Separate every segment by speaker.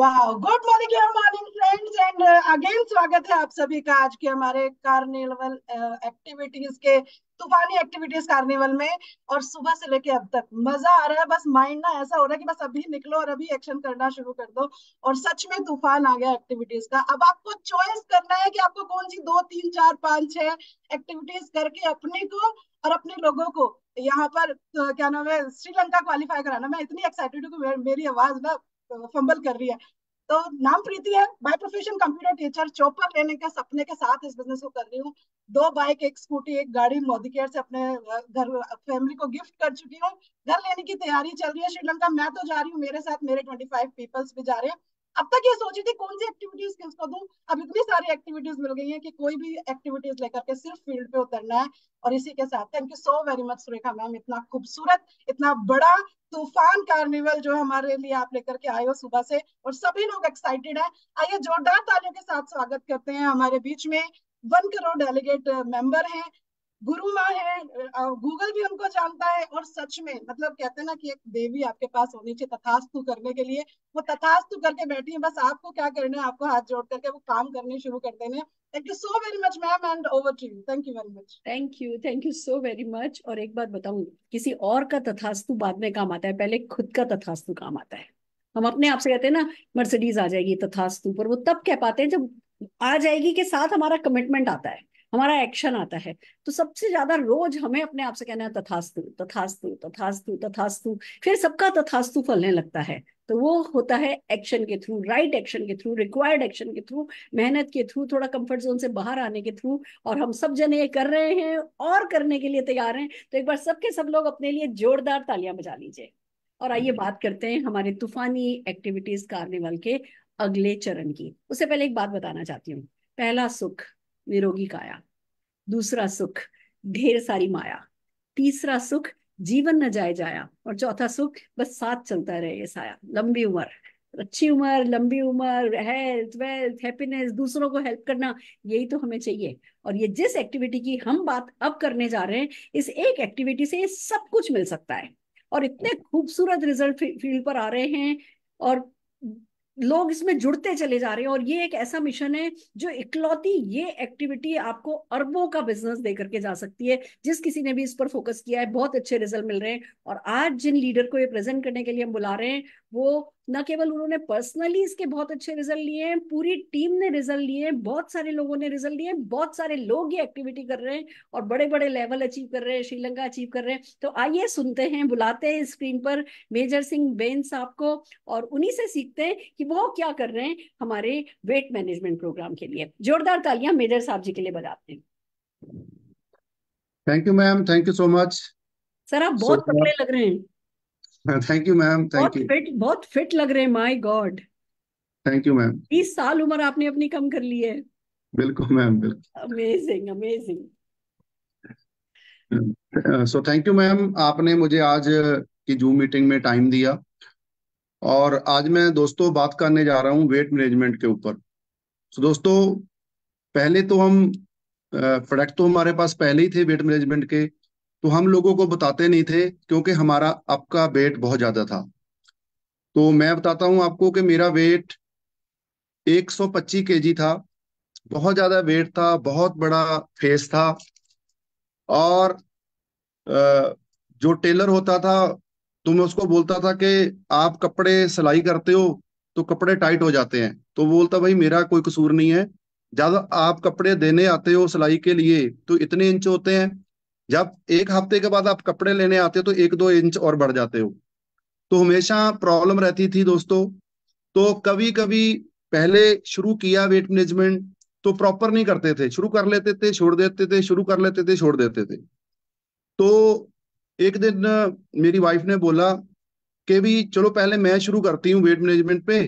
Speaker 1: वाह, good morning morning friends, and again स्वागत है आप सभी का आज के हमारे कार्निवल एक्टिविटीज के तूफानी एक्टिविटीज कार्निवल में। और सुबह से लेके अब तक मजा आ रहा है, बस माइंड ना ऐसा हो रहा है कि बस अभी निकलो और अभी एक्शन करना शुरू कर दो। और सच में तूफान आ गया एक्टिविटीज का। अब आपको चॉइस करना है कि आपको कौन सी 2 3 4 5 6 एक्टिविटीज करके अपने को और अपने लोगों को यहाँ पर क्या नाम है, श्रीलंका क्वालिफाई कराना। मैं इतनी एक्साइटेड हूँ कि मेरी आवाज ना फंबल कर रही है। तो नाम प्रीति है, by profession computer teacher. Chopper लेने के सपने के साथ इस बिजनेस को कर रही हूँ। 2 बाइक, एक स्कूटी, एक गाड़ी मोदी केयर से अपने घर फैमिली को गिफ्ट कर चुकी हूँ। घर लेने की तैयारी चल रही है श्रीलंका। मैं तो जा रही हूँ, मेरे साथ मेरे 25 पीपल्स भी जा रहे हैं। अब तक ये सोची थी कौन सी एक्टिविटीज किसको दूं। अब इतनी सारी एक्टिविटीज मिल गई हैं कि कोई भी एक्टिविटीज लेकर के सिर्फ फील्ड पे उतरना है। और इसी के साथ thank you so very much Surekha ma'am, इतना खूबसूरत, इतना बड़ा तूफान कार्निवल जो हमारे लिए आप लेकर के आए हो सुबह से, और सभी लोग एक्साइटेड हैं। आइए जोरदार तालियों के साथ स्वागत करते हैं हमारे बीच में 1 करोड़ डेलीगेट मेंबर हैं, गुरु माँ है, गूगल भी उनको जानता है। और सच में मतलब कहते हैं ना कि एक देवी आपके पास होनी चाहिए तथास्तु करने के लिए। वो तथास्तु करके बैठी है, बस आपको क्या करना है, आपको हाथ जोड़ करके वो काम करने शुरू कर देने हैं। Thank you so very much ma'am, and over to you. Thank you very much.
Speaker 2: Thank you so very much. और एक बात बताऊं, किसी और का तथास्तु बाद में काम आता है, पहले खुद का तथास्तु काम आता है। हम अपने आप से कहते हैं ना, मर्सिडीज आ जाएगी तथास्तु, पर वो तब कह पाते हैं जब आ जाएगी के साथ हमारा कमिटमेंट आता है, हमारा एक्शन आता है। तो सबसे ज्यादा रोज हमें अपने आप से कहना है तथास्तु तथास्तु तथास्तु तथास्तु, फिर सबका तथास्तु फलने लगता है। तो वो होता है एक्शन के थ्रू, राइट एक्शन के थ्रू, रिक्वायर्ड एक्शन के थ्रू, मेहनत के थ्रू, थोड़ा कंफर्ट जोन से बाहर आने के थ्रू। और हम सब जने ये कर रहे हैं और करने के लिए तैयार हैं। तो एक बार सबके सब लोग अपने लिए जोरदार तालियां बजा लीजिए। और आइए बात करते हैं हमारे तूफानी एक्टिविटीज कार्निवल के अगले चरण की। उससे पहले एक बात बताना चाहती हूँ। पहला सुख निरोगी काया, दूसरा सुख ढेर सारी माया, तीसरा सुख जीवन न जाए जाया, और चौथा सुख बस साथ चलता रहे ये साया। लंबी उम्र, अच्छी उम्र, लंबी उम्र, हेल्थ, वेल्थ, हैप्पीनेस, दूसरों को हेल्प करना, यही तो हमें चाहिए। और ये जिस एक्टिविटी की हम बात अब करने जा रहे हैं, इस एक एक्टिविटी से ये सब कुछ मिल सकता है। और इतने खूबसूरत रिजल्ट फील्ड पर आ रहे हैं, और लोग इसमें जुड़ते चले जा रहे हैं। और ये एक ऐसा मिशन है जो इकलौती ये एक्टिविटी आपको अरबों का बिजनेस दे करके जा सकती है। जिस किसी ने भी इस पर फोकस किया है, बहुत अच्छे रिजल्ट मिल रहे हैं। और आज जिन लीडर को ये प्रेजेंट करने के लिए हम बुला रहे हैं, वो न केवल उन्होंने पर्सनली इसके बहुत अच्छे रिजल्ट लिए हैं, पूरी टीम ने रिजल्ट लिए हैं, बहुत सारे लोगों ने रिजल्ट लिए हैं, बहुत सारे लोग ये एक्टिविटी कर रहे हैं और बड़े बड़े लेवल अचीव कर रहे हैं, श्रीलंका अचीव कर रहे हैं। तो आइए सुनते हैं, बुलाते हैं स्क्रीन पर मेजर सिंह बेन साहब को, और उन्हीं से सीखते हैं कि वो क्या कर रहे हैं हमारे वेट मैनेजमेंट प्रोग्राम के लिए। जोरदार तालियां मेजर साहब जी के लिए बजाते हैं।
Speaker 3: Thank you ma'am, thank you so much.
Speaker 2: Sir आप
Speaker 3: सो
Speaker 2: बहुत तगड़े लग रहे हैं,
Speaker 3: thank you ma'am, thank you.
Speaker 2: बहुत फिट लग रहे हैं, my God.
Speaker 3: Thank you ma'am.
Speaker 2: 20 साल उम्र आपने अपनी कम कर ली है।
Speaker 3: बिल्कुल मैम, बिल्कुल।
Speaker 2: Amazing amazing.
Speaker 3: So thank you ma'am, आपने मुझे आज की जूम मीटिंग में टाइम दिया। और आज मैं दोस्तों बात करने जा रहा हूँ वेट मैनेजमेंट के ऊपर। सो दोस्तों, पहले तो हम प्रोडक्ट तो हमारे पास पहले ही थे वेट मैनेजमेंट के, तो हम लोगों को बताते नहीं थे क्योंकि हमारा आपका वेट बहुत ज्यादा था। तो मैं बताता हूँ आपको कि मेरा वेट 125 kg था। बहुत ज्यादा वेट था, बहुत बड़ा फेस था। और जो टेलर होता था, तो मैं उसको बोलता था कि आप कपड़े सिलाई करते हो तो कपड़े टाइट हो जाते हैं। तो वो बोलता भाई मेरा कोई कसूर नहीं है, जब आप कपड़े देने आते हो सिलाई के लिए तो इतने इंच होते हैं, जब एक हफ्ते के बाद आप कपड़े लेने आते हो तो 1 2 इंच और बढ़ जाते हो। तो हमेशा प्रॉब्लम रहती थी दोस्तों। तो कभी कभी पहले शुरू किया वेट मैनेजमेंट तो प्रॉपर नहीं करते थे, शुरू कर लेते थे छोड़ देते थे, शुरू कर लेते थे छोड़ देते थे। तो एक दिन मेरी वाइफ ने बोला कि भी चलो पहले मैं शुरू करती हूँ वेट मैनेजमेंट पे,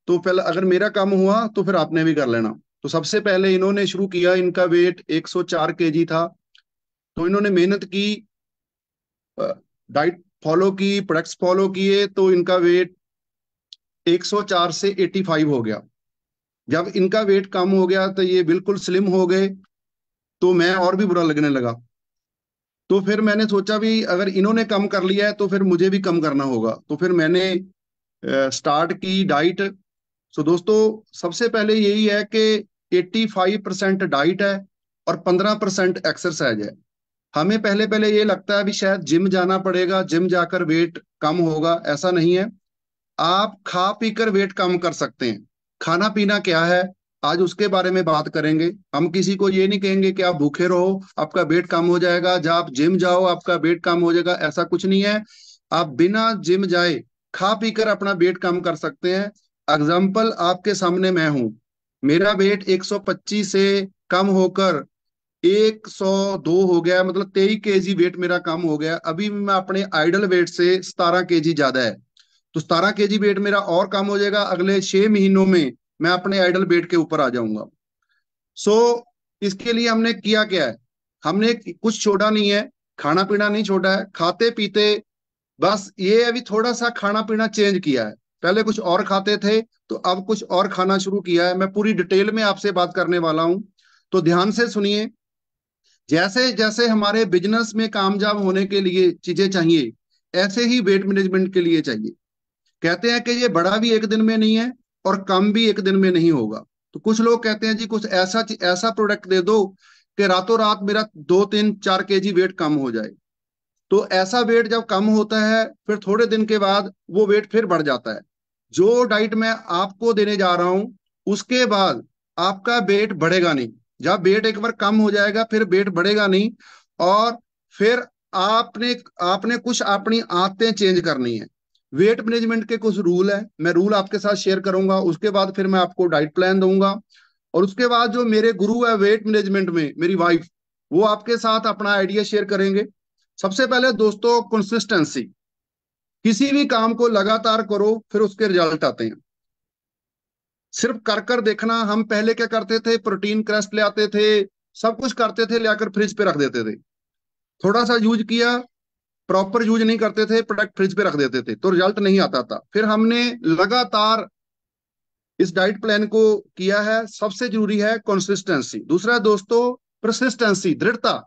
Speaker 3: तो पहले अगर मेरा काम हुआ तो फिर आपने भी कर लेना। तो सबसे पहले इन्होंने शुरू किया, इनका वेट 104 kg था। तो इन्होंने मेहनत की, डाइट फॉलो की, प्रोडक्ट्स फॉलो किए, तो इनका वेट 104 से 85 हो गया। जब इनका वेट कम हो गया तो ये बिल्कुल स्लिम हो गए। तो मैं और भी बुरा लगने लगा। तो फिर मैंने सोचा भी अगर इन्होंने कम कर लिया है तो फिर मुझे भी कम करना होगा। तो फिर मैंने स्टार्ट की डाइट। सो दोस्तों, सबसे पहले यही है कि 85% डाइट है और 15% एक्सरसाइज है। हमें पहले पहले ये लगता है भी शायद जिम जाना पड़ेगा, जिम जाकर वेट कम होगा। ऐसा नहीं है। आप खा पी कर वेट कम कर सकते हैं। खाना पीना क्या है, आज उसके बारे में बात करेंगे। हम किसी को ये नहीं कहेंगे कि आप भूखे रहो आपका वेट कम हो जाएगा, जब आप जिम जाओ आपका वेट कम हो जाएगा, ऐसा कुछ नहीं है। आप बिना जिम जाए खा पी कर अपना वेट कम कर सकते हैं। एग्जाम्पल आपके सामने मैं हूं। मेरा वेट 125 से कम होकर 102 हो गया, मतलब 23 kg वेट मेरा कम हो गया। अभी मैं अपने आइडल वेट से 17 kg ज्यादा है। तो 17 kg वेट मेरा और कम हो जाएगा। अगले 6 महीनों में मैं अपने आइडल वेट के ऊपर आ जाऊंगा। सो इसके लिए हमने किया क्या है, हमने कुछ छोड़ा नहीं है, खाना पीना नहीं छोड़ा है, खाते पीते बस ये अभी थोड़ा सा खाना पीना चेंज किया है। पहले कुछ और खाते थे, तो अब कुछ और खाना शुरू किया है। मैं पूरी डिटेल में आपसे बात करने वाला हूं, तो ध्यान से सुनिए। जैसे जैसे हमारे बिजनेस में कामयाब होने के लिए चीजें चाहिए, ऐसे ही वेट मैनेजमेंट के लिए चाहिए। कहते हैं कि ये बड़ा भी एक दिन में नहीं है और कम भी एक दिन में नहीं होगा। तो कुछ लोग कहते हैं जी कुछ ऐसा ऐसा प्रोडक्ट दे दो कि रातों रात मेरा 2 3 4 kg वेट कम हो जाए। तो ऐसा वेट जब कम होता है, फिर थोड़े दिन के बाद वो वेट फिर बढ़ जाता है। जो डाइट मैं आपको देने जा रहा हूं, उसके बाद आपका वेट बढ़ेगा नहीं। जब वेट एक बार कम हो जाएगा फिर वेट बढ़ेगा नहीं। और फिर आपने आपने कुछ अपनी आदतें चेंज करनी है। वेट मैनेजमेंट के कुछ रूल है, मैं रूल आपके साथ शेयर करूंगा। उसके बाद फिर मैं आपको डाइट प्लान दूंगा। और उसके बाद जो मेरे गुरु है वेट मैनेजमेंट में, मेरी वाइफ, वो आपके साथ अपना आइडिया शेयर करेंगे। सबसे पहले दोस्तों, कंसिस्टेंसी। किसी भी काम को लगातार करो फिर उसके रिजल्ट आते हैं। सिर्फ कर कर देखना। हम पहले क्या करते थे, प्रोटीन क्रस्ट ले आते थे, सब कुछ करते थे, ले आकर फ्रिज पे रख देते थे। थोड़ा सा यूज किया, प्रॉपर यूज नहीं करते थे, प्रोडक्ट फ्रिज पे रख देते थे, तो रिजल्ट नहीं आता था। फिर हमने लगातार इस डाइट प्लान को किया है। सबसे जरूरी है कंसिस्टेंसी। दूसरा दोस्तों, परसिस्टेंसी, दृढ़ता।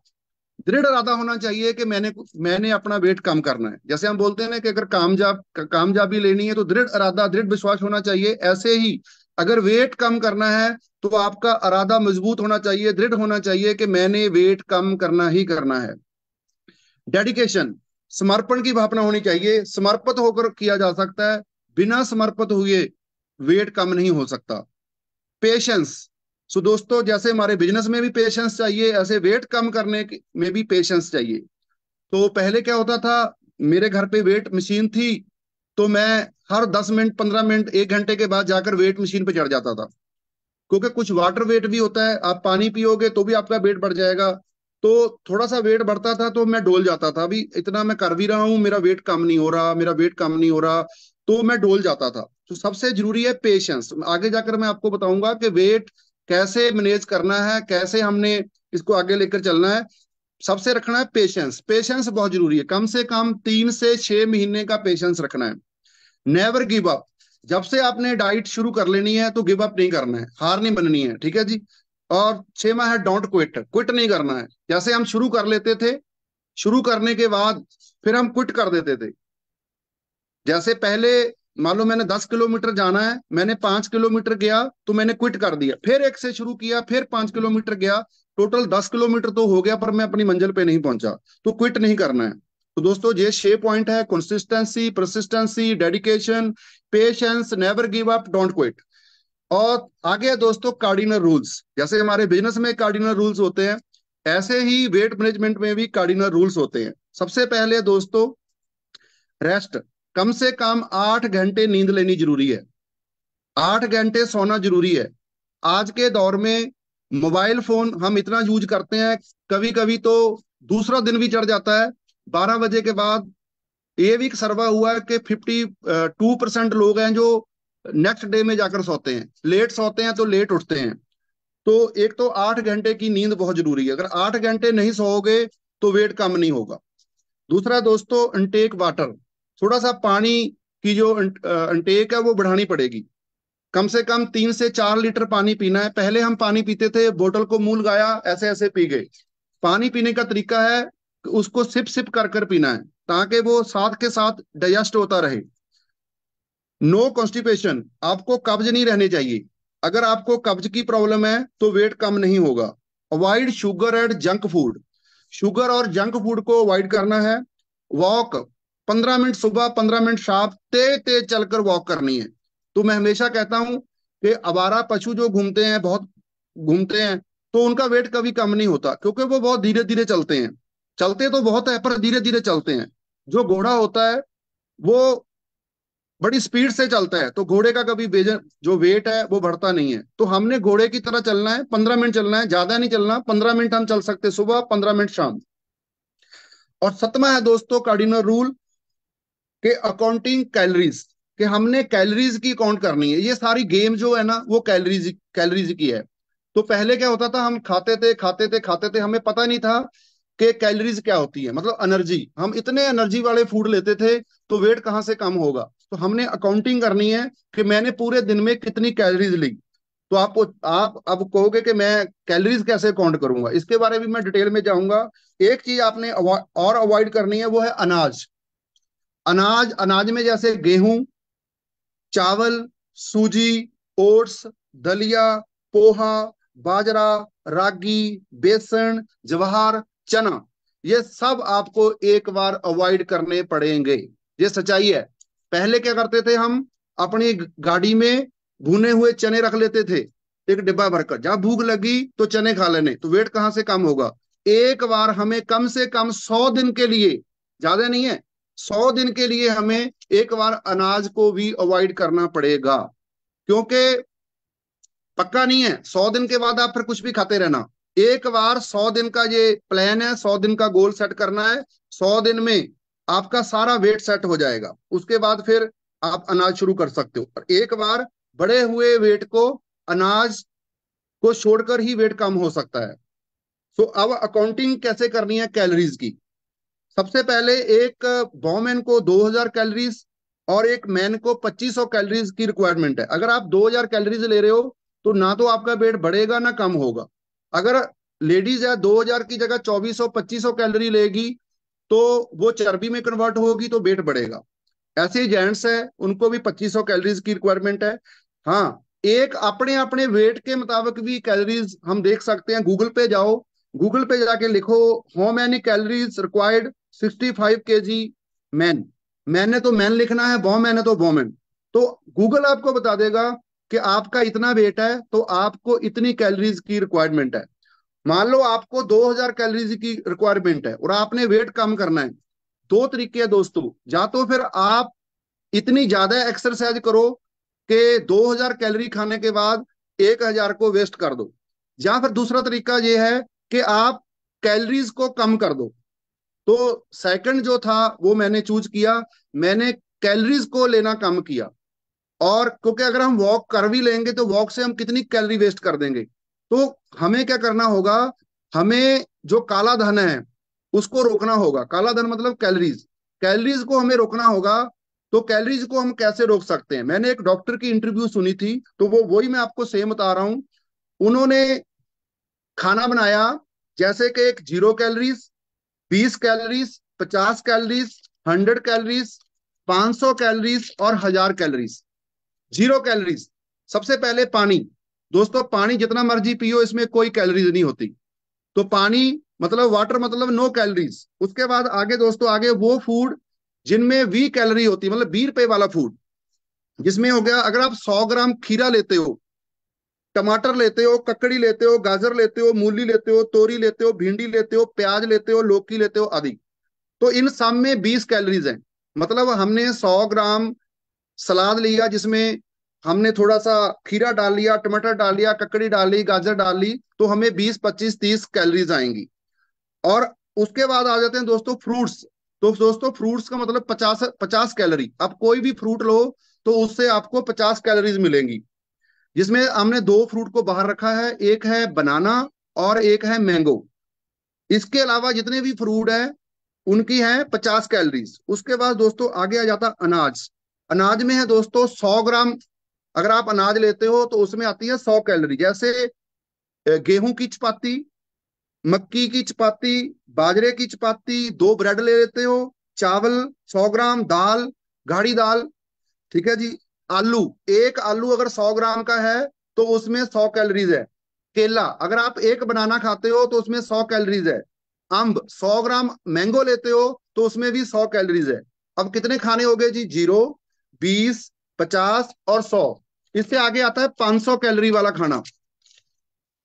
Speaker 3: दृढ़ इरादा होना चाहिए कि मैंने अपना वेट कम करना है। जैसे हम बोलते हैं ना कि अगर कामयाबी लेनी है तो दृढ़ इरादा, दृढ़ विश्वास होना चाहिए। ऐसे ही अगर वेट कम करना है तो आपका इरादा मजबूत होना चाहिए, दृढ़ होना चाहिए कि मैंने वेट कम करना ही करना है। डेडिकेशन, समर्पण की भावना होनी चाहिए। समर्पित होकर किया जा सकता है, बिना समर्पित हुए वेट कम नहीं हो सकता। पेशेंस। सो दोस्तों, जैसे हमारे बिजनेस में भी पेशेंस चाहिए, ऐसे वेट कम करने में भी पेशेंस चाहिए। तो पहले क्या होता था, मेरे घर पे वेट मशीन थी, तो मैं हर 10 मिनट 15 मिनट 1 घंटे के बाद जाकर वेट मशीन पे चढ़ जाता था। क्योंकि कुछ वाटर वेट भी होता है, आप पानी पियोगे तो भी आपका वेट बढ़ जाएगा। तो थोड़ा सा वेट बढ़ता था तो मैं डोल जाता था, अभी इतना मैं कर भी रहा हूँ, मेरा वेट कम नहीं हो रहा, मेरा वेट कम नहीं हो रहा, तो मैं डोल जाता था। तो सबसे जरूरी है पेशेंस। आगे जाकर मैं आपको बताऊंगा कि वेट कैसे मैनेज करना है, कैसे हमने इसको आगे लेकर चलना है। सबसे रखना है पेशेंस। पेशेंस बहुत जरूरी है, कम से कम 3 से 6 महीने का पेशेंस रखना है। Never give up. जब से आपने डाइट शुरू कर लेनी है तो गिव अप नहीं करना है, हार नहीं बननी है, ठीक है जी। और 6वां है डोंट क्विट। क्विट नहीं करना है। जैसे हम शुरू कर लेते थे, शुरू करने के बाद फिर हम क्विट कर देते थे। जैसे पहले मान लो मैंने 10 किलोमीटर जाना है, मैंने 5 किलोमीटर गया तो मैंने क्विट कर दिया, फिर एक से शुरू किया, फिर 5 किलोमीटर गया, टोटल 10 किलोमीटर तो हो गया पर मैं अपनी मंजिल पे नहीं पहुंचा। तो क्विट नहीं करना है। तो दोस्तों ये 6 पॉइंट है, consistency, persistency, dedication, patience, never give up, don't quit. और आगे है दोस्तों कार्डिनल रूल्स। जैसे हमारे बिजनेस में कार्डिनल रूल्स होते हैं, ऐसे ही वेट मैनेजमेंट में भी कार्डिनल रूल्स होते हैं। सबसे पहले दोस्तों, रेस्ट। कम से कम 8 घंटे नींद लेनी जरूरी है, 8 घंटे सोना जरूरी है। आज के दौर में मोबाइल फोन हम इतना यूज करते हैं, कभी कभी तो दूसरा दिन भी चढ़ जाता है। 12 बजे के बाद ये भी एक सर्वे हुआ है कि 52% लोग हैं जो नेक्स्ट डे में जाकर सोते हैं, लेट सोते हैं तो लेट उठते हैं। तो एक तो 8 घंटे की नींद बहुत जरूरी है। अगर 8 घंटे नहीं सोओगे तो वेट कम नहीं होगा। दूसरा दोस्तों, इनटेक वाटर। थोड़ा सा पानी की जो इनटेक है वो बढ़ानी पड़ेगी। कम से कम 3 से 4 लीटर पानी पीना है। पहले हम पानी पीते थे, बोतल को मुंह लगाया ऐसे ऐसे पी गए। पानी पीने का तरीका है कि उसको सिप सिप कर कर पीना है, ताकि वो साथ के साथ डाइजेस्ट होता रहे। नो कॉन्स्टिपेशन, आपको कब्ज नहीं रहनी चाहिए। अगर आपको कब्ज की प्रॉब्लम है तो वेट कम नहीं होगा। Avoid sugar and junk food, sugar और जंक फूड को अवॉइड करना है। वॉक 15 मिनट सुबह, 15 मिनट शाम, तेज तेज चलकर वॉक करनी है। तो मैं हमेशा कहता हूं कि आवारा पशु जो घूमते हैं, बहुत घूमते हैं, तो उनका वेट कभी कम नहीं होता, क्योंकि वो बहुत धीरे धीरे चलते हैं। चलते तो बहुत है पर धीरे धीरे चलते हैं। जो घोड़ा होता है वो बड़ी स्पीड से चलता है, तो घोड़े का कभी जो वेट है वो बढ़ता नहीं है। तो हमने घोड़े की तरह चलना है, 15 मिनट चलना है, ज्यादा नहीं चलना। 15 मिनट हम चल सकते सुबह, 15 मिनट शाम। और सतमा है दोस्तों कार्डिनल रूल के अकाउंटिंग कैलोरीज, कि हमने कैलोरीज की काउंट करनी है। ये सारी गेम जो है ना वो कैलोरीज कैलोरीज की है। तो पहले क्या होता था, हम खाते थे खाते थे खाते थे, हमें पता नहीं था कि कैलोरीज क्या होती है, मतलब एनर्जी। हम इतने एनर्जी वाले फूड लेते थे तो वेट कहाँ से कम होगा। तो हमने अकाउंटिंग करनी है कि मैंने पूरे दिन में कितनी कैलोरीज ली। तो आप अब कहोगे कि मैं कैलोरीज कैसे काउंट करूंगा, इसके बारे में मैं डिटेल में जाऊंगा। एक चीज आपने और अवॉइड करनी है, वो है अनाज। अनाज अनाज में जैसे गेहूं, चावल, सूजी, ओट्स, दलिया, पोहा, बाजरा, रागी, बेसन, जवाहर, चना, ये सब आपको एक बार अवॉइड करने पड़ेंगे। ये सच्चाई है। पहले क्या करते थे हम, अपनी गाड़ी में भुने हुए चने रख लेते थे, एक डिब्बा भरकर। जहां भूख लगी तो चने खा लेने, तो वेट कहां से कम होगा। एक बार हमें कम से कम 100 दिन के लिए, ज्यादा नहीं है, 100 दिन के लिए हमें एक बार अनाज को भी अवॉइड करना पड़ेगा। क्योंकि पक्का नहीं है 100 दिन के बाद आप फिर कुछ भी खाते रहना। एक बार 100 दिन का ये प्लान है, 100 दिन का गोल सेट करना है। 100 दिन में आपका सारा वेट सेट हो जाएगा, उसके बाद फिर आप अनाज शुरू कर सकते हो। और एक बार बढ़े हुए वेट को, अनाज को छोड़कर ही वेट कम हो सकता है। तो अब अकाउंटिंग कैसे करनी है कैलोरीज की। सबसे पहले एक वॉमेन को 2000 कैलोरीज और एक मैन को 2500 कैलोरीज की रिक्वायरमेंट है। अगर आप 2000 कैलोरीज ले रहे हो तो ना तो आपका वेट बढ़ेगा ना कम होगा। अगर लेडीज है 2000 की जगह 2400 2500 कैलोरी लेगी तो वो चर्बी में कन्वर्ट होगी तो वेट बढ़ेगा। ऐसे ही जेंट्स है, उनको भी 2500 कैलोरीज की रिक्वायरमेंट है। हाँ, एक अपने अपने वेट के मुताबिक भी कैलोरीज हम देख सकते हैं। गूगल पे जाओ, गूगल पे जाके लिखो how many calories required 65 kg man. मैंने तो मैन लिखना है, वो मैंने तो वोमेन। तो गूगल आपको बता देगा कि आपका इतना वेट है तो आपको इतनी कैलोरीज की रिक्वायरमेंट है। मान लो आपको 2000 कैलोरीज की रिक्वायरमेंट है और आपने वेट कम करना है। दो तरीके हैं दोस्तों, या तो फिर आप इतनी ज्यादा एक्सरसाइज करो कि 2000 कैलोरी खाने के बाद 1000 को वेस्ट कर दो, या फिर दूसरा तरीका ये है कि आप कैलोरीज को कम कर दो। तो सेकंड जो था वो मैंने चूज किया, मैंने कैलोरीज को लेना कम किया। और क्योंकि अगर हम वॉक कर भी लेंगे तो वॉक से हम कितनी कैलोरी वेस्ट कर देंगे। तो हमें क्या करना होगा, हमें जो काला धन है उसको रोकना होगा। काला धन मतलब कैलोरीज, कैलोरीज को हमें रोकना होगा। तो कैलोरीज को हम कैसे रोक सकते हैं, मैंने एक डॉक्टर की इंटरव्यू सुनी थी तो वो वही मैं आपको सेम बता रहा हूं। उन्होंने खाना बनाया जैसे कि एक 0 calories, 20 calories, 50 calories, 100 calories, 500 calories और 1000 कैलोरीज। 0 कैलोरीज। सबसे पहले पानी। दोस्तों पानी जितना मर्जी पियो, इसमें कोई कैलोरीज नहीं होती। तो पानी मतलब वाटर, मतलब नो कैलोरीज। उसके बाद आगे दोस्तों, आगे वो फूड जिनमें 20 कैलोरी होती है, मतलब 20 रुपए वाला फूड, जिसमें हो गया अगर आप 100 ग्राम खीरा लेते हो, टमाटर लेते हो, ककड़ी लेते हो, गाजर लेते हो, मूली लेते हो, तोरी लेते हो, भिंडी लेते हो, प्याज लेते हो, लौकी लेते हो आदि, तो इन सब में 20 कैलोरीज हैं। मतलब हमने 100 ग्राम सलाद लिया जिसमें हमने थोड़ा सा खीरा डाल लिया, टमाटर डाल लिया, ककड़ी डाल ली, गाजर डाल ली, तो हमें 20 25 30 कैलोरीज आएंगी। और उसके बाद आ जाते हैं दोस्तों फ्रूट्स। तो दोस्तों फ्रूट्स का मतलब 50 50 कैलोरी। आप कोई भी फ्रूट लो तो उससे आपको 50 कैलोरीज मिलेंगी। जिसमें हमने दो फ्रूट को बाहर रखा है, एक है बनाना और एक है मैंगो। इसके अलावा जितने भी फ्रूट है उनकी है 50 कैलोरीज। उसके बाद दोस्तों आगे आ जाता अनाज। अनाज में है दोस्तों 100 ग्राम, अगर आप अनाज लेते हो तो उसमें आती है 100 कैलोरी। जैसे गेहूं की चपाती, मक्की की चपाती, बाजरे की चपाती, दो ब्रेड ले लेते हो, चावल 100 ग्राम, दाल, गाढ़ी दाल, ठीक है जी, आलू, एक आलू अगर 100 ग्राम का है तो उसमें 100 कैलोरीज है। केला, अगर आप एक बनाना खाते हो तो उसमें 100 कैलोरीज है। अम्ब, 100 ग्राम मैंगो लेते हो तो उसमें भी 100 कैलोरीज है। अब कितने खाने हो गए जी? 0, 20, 50 और 100। इससे आगे आता है 500 कैलोरी वाला खाना,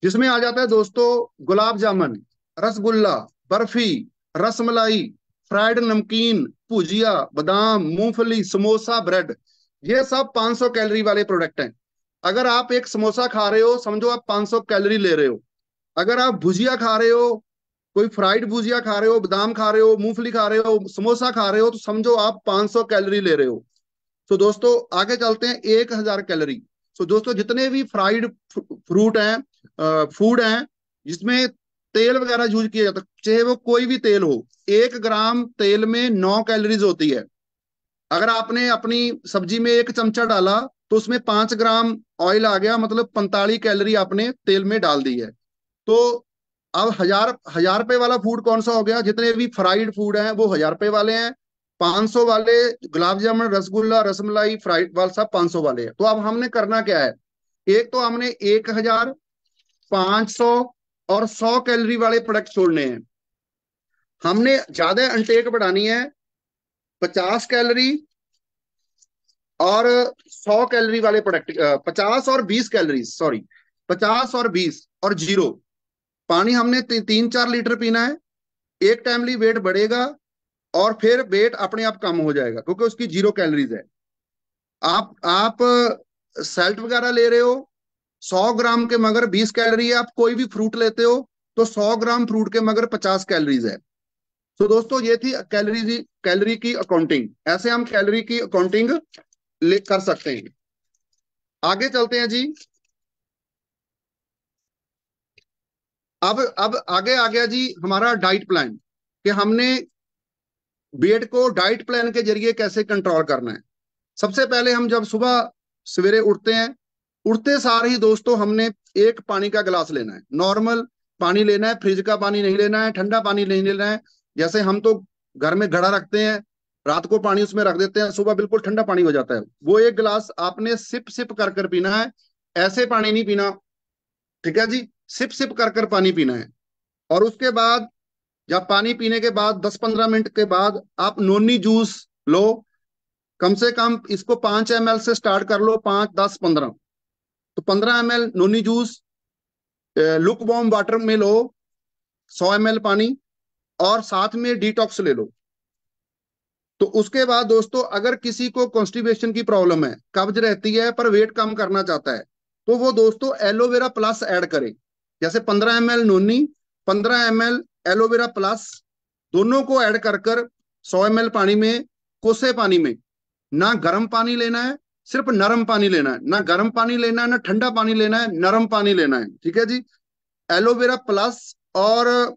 Speaker 3: जिसमें आ जाता है दोस्तों गुलाब जामुन, रसगुल्ला, बर्फी, रसमलाई, फ्राइड नमकीन, भुजिया, बादाम, मूंगफली, समोसा, ब्रेड। ये सब 500 कैलोरी वाले प्रोडक्ट हैं। अगर आप एक समोसा खा रहे हो, समझो आप 500 कैलोरी ले रहे हो। अगर आप भुजिया खा रहे हो, कोई फ्राइड भुजिया खा रहे हो, बादाम खा रहे हो, मूंगफली खा रहे हो, समोसा खा रहे हो, तो समझो आप 500 कैलोरी ले रहे हो। तो दोस्तों आगे चलते हैं, 1000 कैलोरी। तो दोस्तों जितने भी फ्राइड फ्रूट हैं, फूड हैं, जिसमें तेल वगैरह यूज किया जाता है, चाहे वो कोई भी तेल हो, 1 ग्राम तेल में 9 कैलोरीज होती है। अगर आपने अपनी सब्जी में 1 चमचा डाला तो उसमें 5 ग्राम ऑयल आ गया, मतलब 45 कैलोरी आपने तेल में डाल दी है। तो अब 1000 रुपए वाला फूड कौन सा हो गया? जितने भी फ्राइड फूड हैं वो 1000 रुपए वाले हैं। 500 वाले गुलाब जामुन, रसगुल्ला, रसमलाई, फ्राइड वाले सब 500 वाले हैं। तो अब हमने करना क्या है? एक तो हमने 1000, 500 और 100 कैलोरी वाले प्रोडक्ट छोड़ने हैं। हमने ज्यादा इंटेक बढ़ानी है, 50 कैलोरी और 100 कैलोरी वाले प्रोडक्ट, 50 और 20 कैलोरी, सॉरी, 50 और 20 और 0। पानी हमने 3-4 लीटर पीना है। एक टाइमली वेट बढ़ेगा और फिर वेट अपने आप कम हो जाएगा, क्योंकि उसकी 0 कैलोरीज है। आप सैल्ट वगैरह ले रहे हो, 100 ग्राम के मगर 20 कैलोरी है। आप कोई भी फ्रूट लेते हो तो 100 ग्राम फ्रूट के मगर 50 कैलोरीज है। तो दोस्तों ये थी कैलोरी की अकाउंटिंग। ऐसे हम कैलोरी की अकाउंटिंग कर सकते हैं। आगे चलते हैं जी। अब आगे आ गया जी हमारा डाइट प्लान, कि हमने वेट को डाइट प्लान के जरिए कैसे कंट्रोल करना है। सबसे पहले हम जब सुबह सवेरे उठते हैं, उठते सार ही दोस्तों हमने एक पानी का गिलास लेना है, नॉर्मल पानी लेना है। फ्रिज का पानी नहीं लेना है, ठंडा पानी नहीं लेना है। जैसे हम तो घर में घड़ा रखते हैं, रात को पानी उसमें रख देते हैं, सुबह बिल्कुल ठंडा पानी हो जाता है। वो एक गिलास आपने सिप सिप कर कर पीना है, ऐसे पानी नहीं पीना। ठीक है जी, सिप सिप कर कर पानी पीना है। और उसके बाद जब पानी पीने के बाद 10-15 मिनट के बाद आप नोनी जूस लो। कम से कम इसको 5 ml से स्टार्ट कर लो, 5, 10, 15। तो 15 ml noni juice look warm water में लो, 100 ml पानी, और साथ में डिटॉक्स ले लो। तो उसके बाद दोस्तों अगर किसी को कॉन्स्टिपेशन की प्रॉब्लम है, कब्ज रहती है पर वेट कम करना चाहता है, तो वो दोस्तों एलोवेरा प्लस ऐड करे। जैसे 15 ml नोनी, 15 ml एलोवेरा प्लस, दोनों को ऐड कर कर 100 ml पानी में, कोसे पानी में, ना गर्म पानी लेना है, सिर्फ नरम पानी लेना है। ना गर्म पानी लेना है, ना ठंडा पानी लेना है, नरम पानी लेना है। ठीक है जी। एलोवेरा प्लस और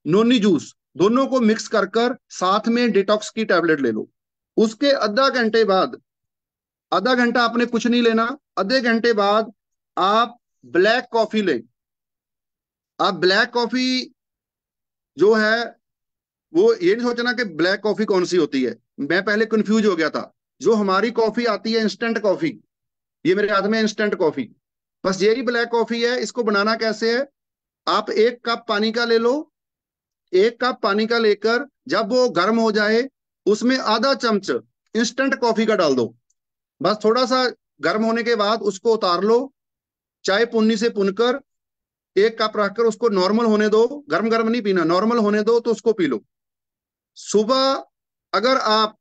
Speaker 3: नोनी जूस दोनों को मिक्स कर कर साथ में डिटॉक्स की टैबलेट ले लो। उसके आधा घंटे बाद, आधा घंटा आपने कुछ नहीं लेना, आधे घंटे बाद आप ब्लैक कॉफी लें। आप ब्लैक कॉफी जो है, वो ये नहीं सोचना कि ब्लैक कॉफी कौन सी होती है। मैं पहले कंफ्यूज हो गया था। जो हमारी कॉफी आती है इंस्टेंट कॉफी, ये मेरे हाथ में इंस्टेंट कॉफी, बस यही ब्लैक कॉफी है। इसको बनाना कैसे है? आप 1 कप पानी का ले लो, 1 कप पानी का लेकर जब वो गर्म हो जाए, उसमें आधा चम्मच इंस्टेंट कॉफी का डाल दो। बस थोड़ा सा गर्म होने के बाद उसको उतार लो, चाय पुन्नी से पुनकर 1 कप रखकर उसको नॉर्मल होने दो। गर्म गर्म नहीं पीना, नॉर्मल होने दो, तो उसको पी लो। सुबह अगर आप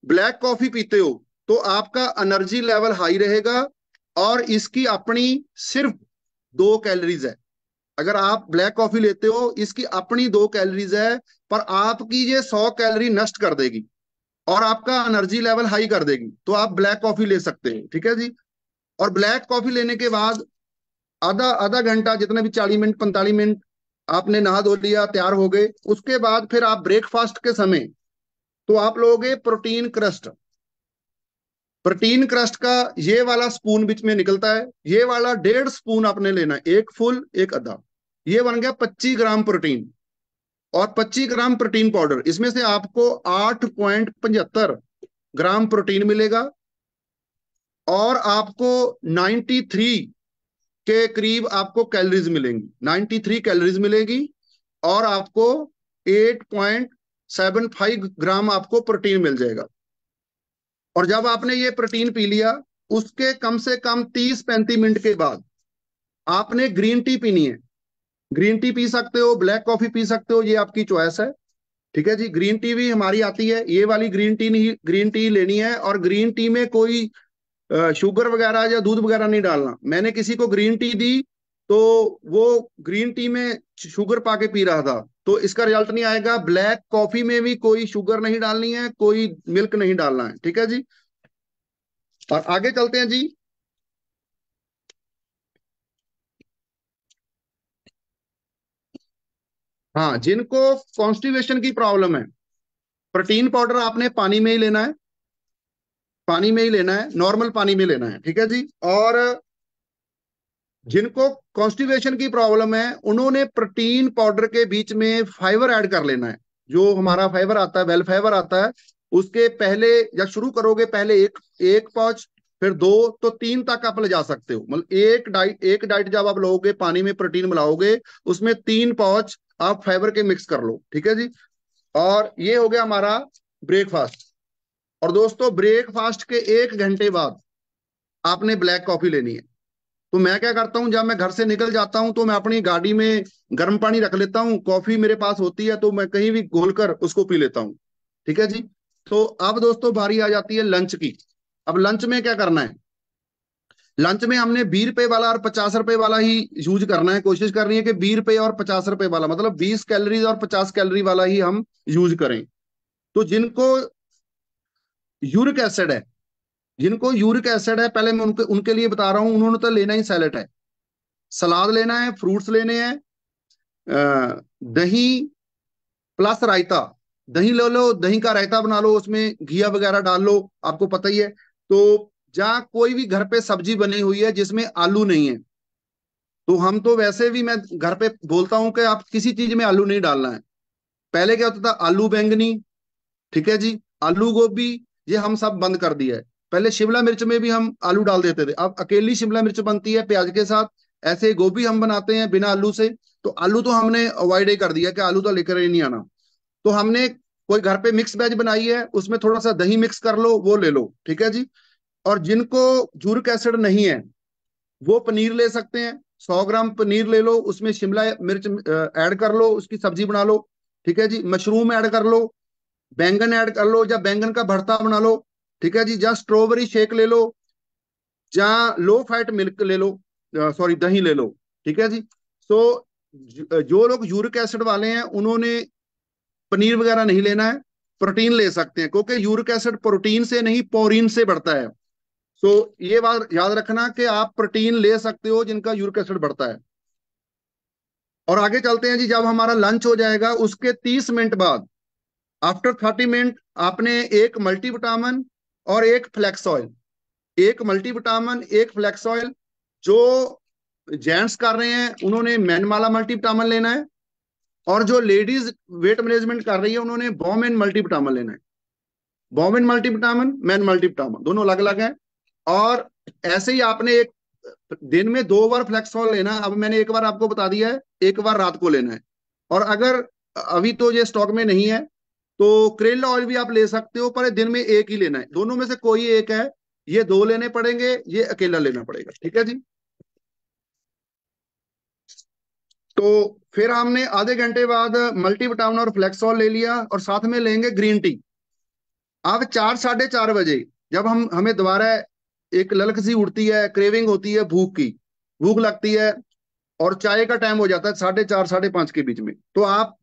Speaker 3: ब्लैक कॉफी पीते हो तो आपका एनर्जी लेवल हाई रहेगा, और इसकी अपनी सिर्फ 2 कैलोरीज है। अगर आप ब्लैक कॉफी लेते हो, इसकी अपनी 2 कैलोरीज है, पर आपकी ये 100 कैलोरी नष्ट कर देगी और आपका एनर्जी लेवल हाई कर देगी। तो आप ब्लैक कॉफी ले सकते हैं। ठीक है जी। और ब्लैक कॉफी लेने के बाद आधा आधा घंटा, जितने भी 40 मिनट 45 मिनट आपने नहा धो लिया, तैयार हो गए, उसके बाद फिर आप ब्रेकफास्ट के समय तो आप लोगे प्रोटीन क्रस्ट। प्रोटीन क्रस्ट का ये वाला स्पून बीच में निकलता है, ये वाला 1.5 स्पून आपने लेना है, एक फुल एक आधा। ये बन गया 25 ग्राम प्रोटीन। और 25 ग्राम प्रोटीन पाउडर, इसमें से आपको 8.75 ग्राम प्रोटीन मिलेगा और आपको 93 के करीब आपको कैलोरीज मिलेंगी, 93 कैलोरीज मिलेगी और आपको 8.75 ग्राम आपको प्रोटीन मिल जाएगा। और जब आपने ये प्रोटीन पी लिया, उसके कम से कम 30-35 मिनट के बाद आपने ग्रीन टी पीनी है। ग्रीन टी पी सकते हो, ब्लैक कॉफी पी सकते हो, ये आपकी चॉइस है। ठीक है जी। ग्रीन टी भी हमारी आती है, ये वाली ग्रीन टी नहीं, ग्रीन टी लेनी है। और ग्रीन टी में कोई शुगर वगैरह या दूध वगैरह नहीं डालना। मैंने किसी को ग्रीन टी दी तो वो ग्रीन टी में शुगर पाके पी रहा था, तो इसका रिजल्ट नहीं आएगा। ब्लैक कॉफी में भी कोई शुगर नहीं डालनी है, कोई मिल्क नहीं डालना है। ठीक है जी। और आगे चलते हैं जी। हाँ, जिनको कॉन्स्टिपेशन की प्रॉब्लम है, प्रोटीन पाउडर आपने पानी में ही लेना है, पानी में ही लेना है, नॉर्मल पानी में लेना है। ठीक है जी। और जिनको कॉन्स्टिपेशन की प्रॉब्लम है, उन्होंने प्रोटीन पाउडर के बीच में फाइबर ऐड कर लेना है। जो हमारा फाइबर आता है, वेल फाइबर आता है, उसके पहले जब शुरू करोगे, पहले एक पाउच, फिर 2, तो 3 तक आप ले जा सकते हो। मतलब एक डाइट जब आप लोगे, पानी में प्रोटीन मिलाओगे, उसमें 3 पाउच आप फाइबर के मिक्स कर लो। ठीक है जी। और ये हो गया हमारा ब्रेकफास्ट। और दोस्तों, ब्रेकफास्ट के 1 घंटे बाद आपने ब्लैक कॉफी लेनी है। तो मैं क्या करता हूं, जब मैं घर से निकल जाता हूं तो मैं अपनी गाड़ी में गर्म पानी रख लेता हूं, कॉफी मेरे पास होती है, तो मैं कहीं भी घोलकर उसको पी लेता हूं। ठीक है जी। तो अब दोस्तों बारी आ जाती है लंच की। अब लंच में क्या करना है? लंच में हमने 20 रुपए वाला और 50 रुपए वाला ही यूज करना है। कोशिश करनी है कि 20 रुपए और 50 रुपए वाला, मतलब 20 कैलोरी और 50 कैलोरी वाला ही हम यूज करें। तो यूरिक एसिड है जिनको यूरिक एसिड है, पहले मैं उनके उनके लिए बता रहा हूं, उन्होंने तो लेना ही सैलेड है, सलाद लेना है, फ्रूट्स लेने हैं, दही प्लस रायता। दही ले लो, दही का रायता बना लो, उसमें घिया वगैरह डाल लो, आपको पता ही है। तो जहाँ कोई भी घर पे सब्जी बनी हुई है जिसमें आलू नहीं है, तो हम तो वैसे भी, मैं घर पे बोलता हूं कि आप किसी चीज में आलू नहीं डालना है। पहले क्या होता था, आलू बैंगनी, ठीक है जी, आलू गोभी, ये हम सब बंद कर दिया है। पहले शिमला मिर्च में भी हम आलू डाल देते थे, अब अकेली शिमला मिर्च बनती है प्याज के साथ। ऐसे गोभी हम बनाते हैं बिना आलू से। तो आलू तो हमने अवॉइड ही कर दिया कि आलू तो लेकर ही नहीं आना। तो हमने कोई घर पे मिक्स वेज बनाई है, उसमें थोड़ा सा दही मिक्स कर लो, वो ले लो। ठीक है जी। और जिनको यूरिक एसिड नहीं है, वो पनीर ले सकते हैं। 100 ग्राम पनीर ले लो, उसमें शिमला मिर्च ऐड कर लो, उसकी सब्जी बना लो। ठीक है जी। मशरूम ऐड कर लो, बैंगन ऐड कर लो, या बैंगन का भरता बना लो। ठीक है जी। या स्ट्रॉबेरी शेक ले लो, या लो फैट मिल्क ले लो, सॉरी दही ले लो। ठीक है जी। तो जो लोग यूरिक एसिड वाले हैं, उन्होंने पनीर वगैरह नहीं लेना है, प्रोटीन ले सकते हैं, क्योंकि यूरिक एसिड प्रोटीन से नहीं, पोरीन से बढ़ता है। तो ये बात याद रखना कि आप प्रोटीन ले सकते हो जिनका यूरिक एसिड बढ़ता है। और आगे चलते हैं जी। जब हमारा लंच हो जाएगा, उसके 30 मिनट बाद, आफ्टर 30 मिनट, आपने एक मल्टीविटामिन और एक फ्लेक्स ऑयल, एक मल्टीविटामिन एक फ्लेक्स ऑयल, जो जेंट्स कर रहे हैं उन्होंने मैनमाला मल्टीविटामिन लेना है, और जो लेडीज वेट मैनेजमेंट कर रही है उन्होंने बॉमेन मल्टीविटामिन लेना है। बॉमेन मल्टीविटामिन, मैन मल्टीविटामिन, दोनों अलग अलग है। और ऐसे ही आपने एक दिन में 2 बार फ्लेक्सॉल लेना है। अब मैंने एक बार आपको बता दिया है, एक बार रात को लेना है। और अगर अभी तो ये स्टॉक में नहीं है, तो करेला ऑयल भी आप ले सकते हो, पर दिन में एक ही लेना है। दोनों में से कोई एक है, ये 2 लेने पड़ेंगे, ये अकेला लेना पड़ेगा। ठीक है जी। तो फिर हमने आधे घंटे बाद मल्टीविटामिन और फ्लेक्सॉल ले लिया, और साथ में लेंगे ग्रीन टी। अब 4-4:30 बजे, जब हमें दोबारा एक ललक सी उठती है, क्रेविंग होती है, भूख की, भूख लगती है, और चाय का टाइम हो जाता है 4:30 5:30 के बीच में, तो आप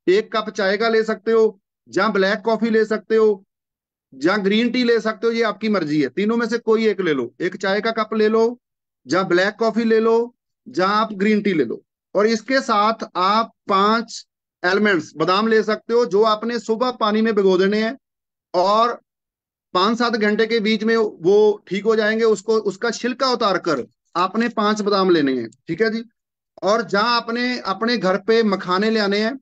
Speaker 3: 1 कप चाय का ले सकते हो, या ब्लैक कॉफी ले सकते हो, या ग्रीन टी ले सकते हो, ये आपकी मर्जी है। तीनों में से कोई एक ले लो, एक चाय का कप ले लो, या ब्लैक कॉफी ले लो, या आप ग्रीन टी ले लो। और इसके साथ आप 5 एलिमेंट्स बादाम ले सकते हो, जो आपने सुबह पानी में भिगो देने हैं, और 5-7 घंटे के बीच में वो ठीक हो जाएंगे। उसको, उसका छिलका उतार कर आपने 5 बादाम लेने हैं। ठीक है जी। और जहां आपने अपने घर पे मखाने ले आने हैं,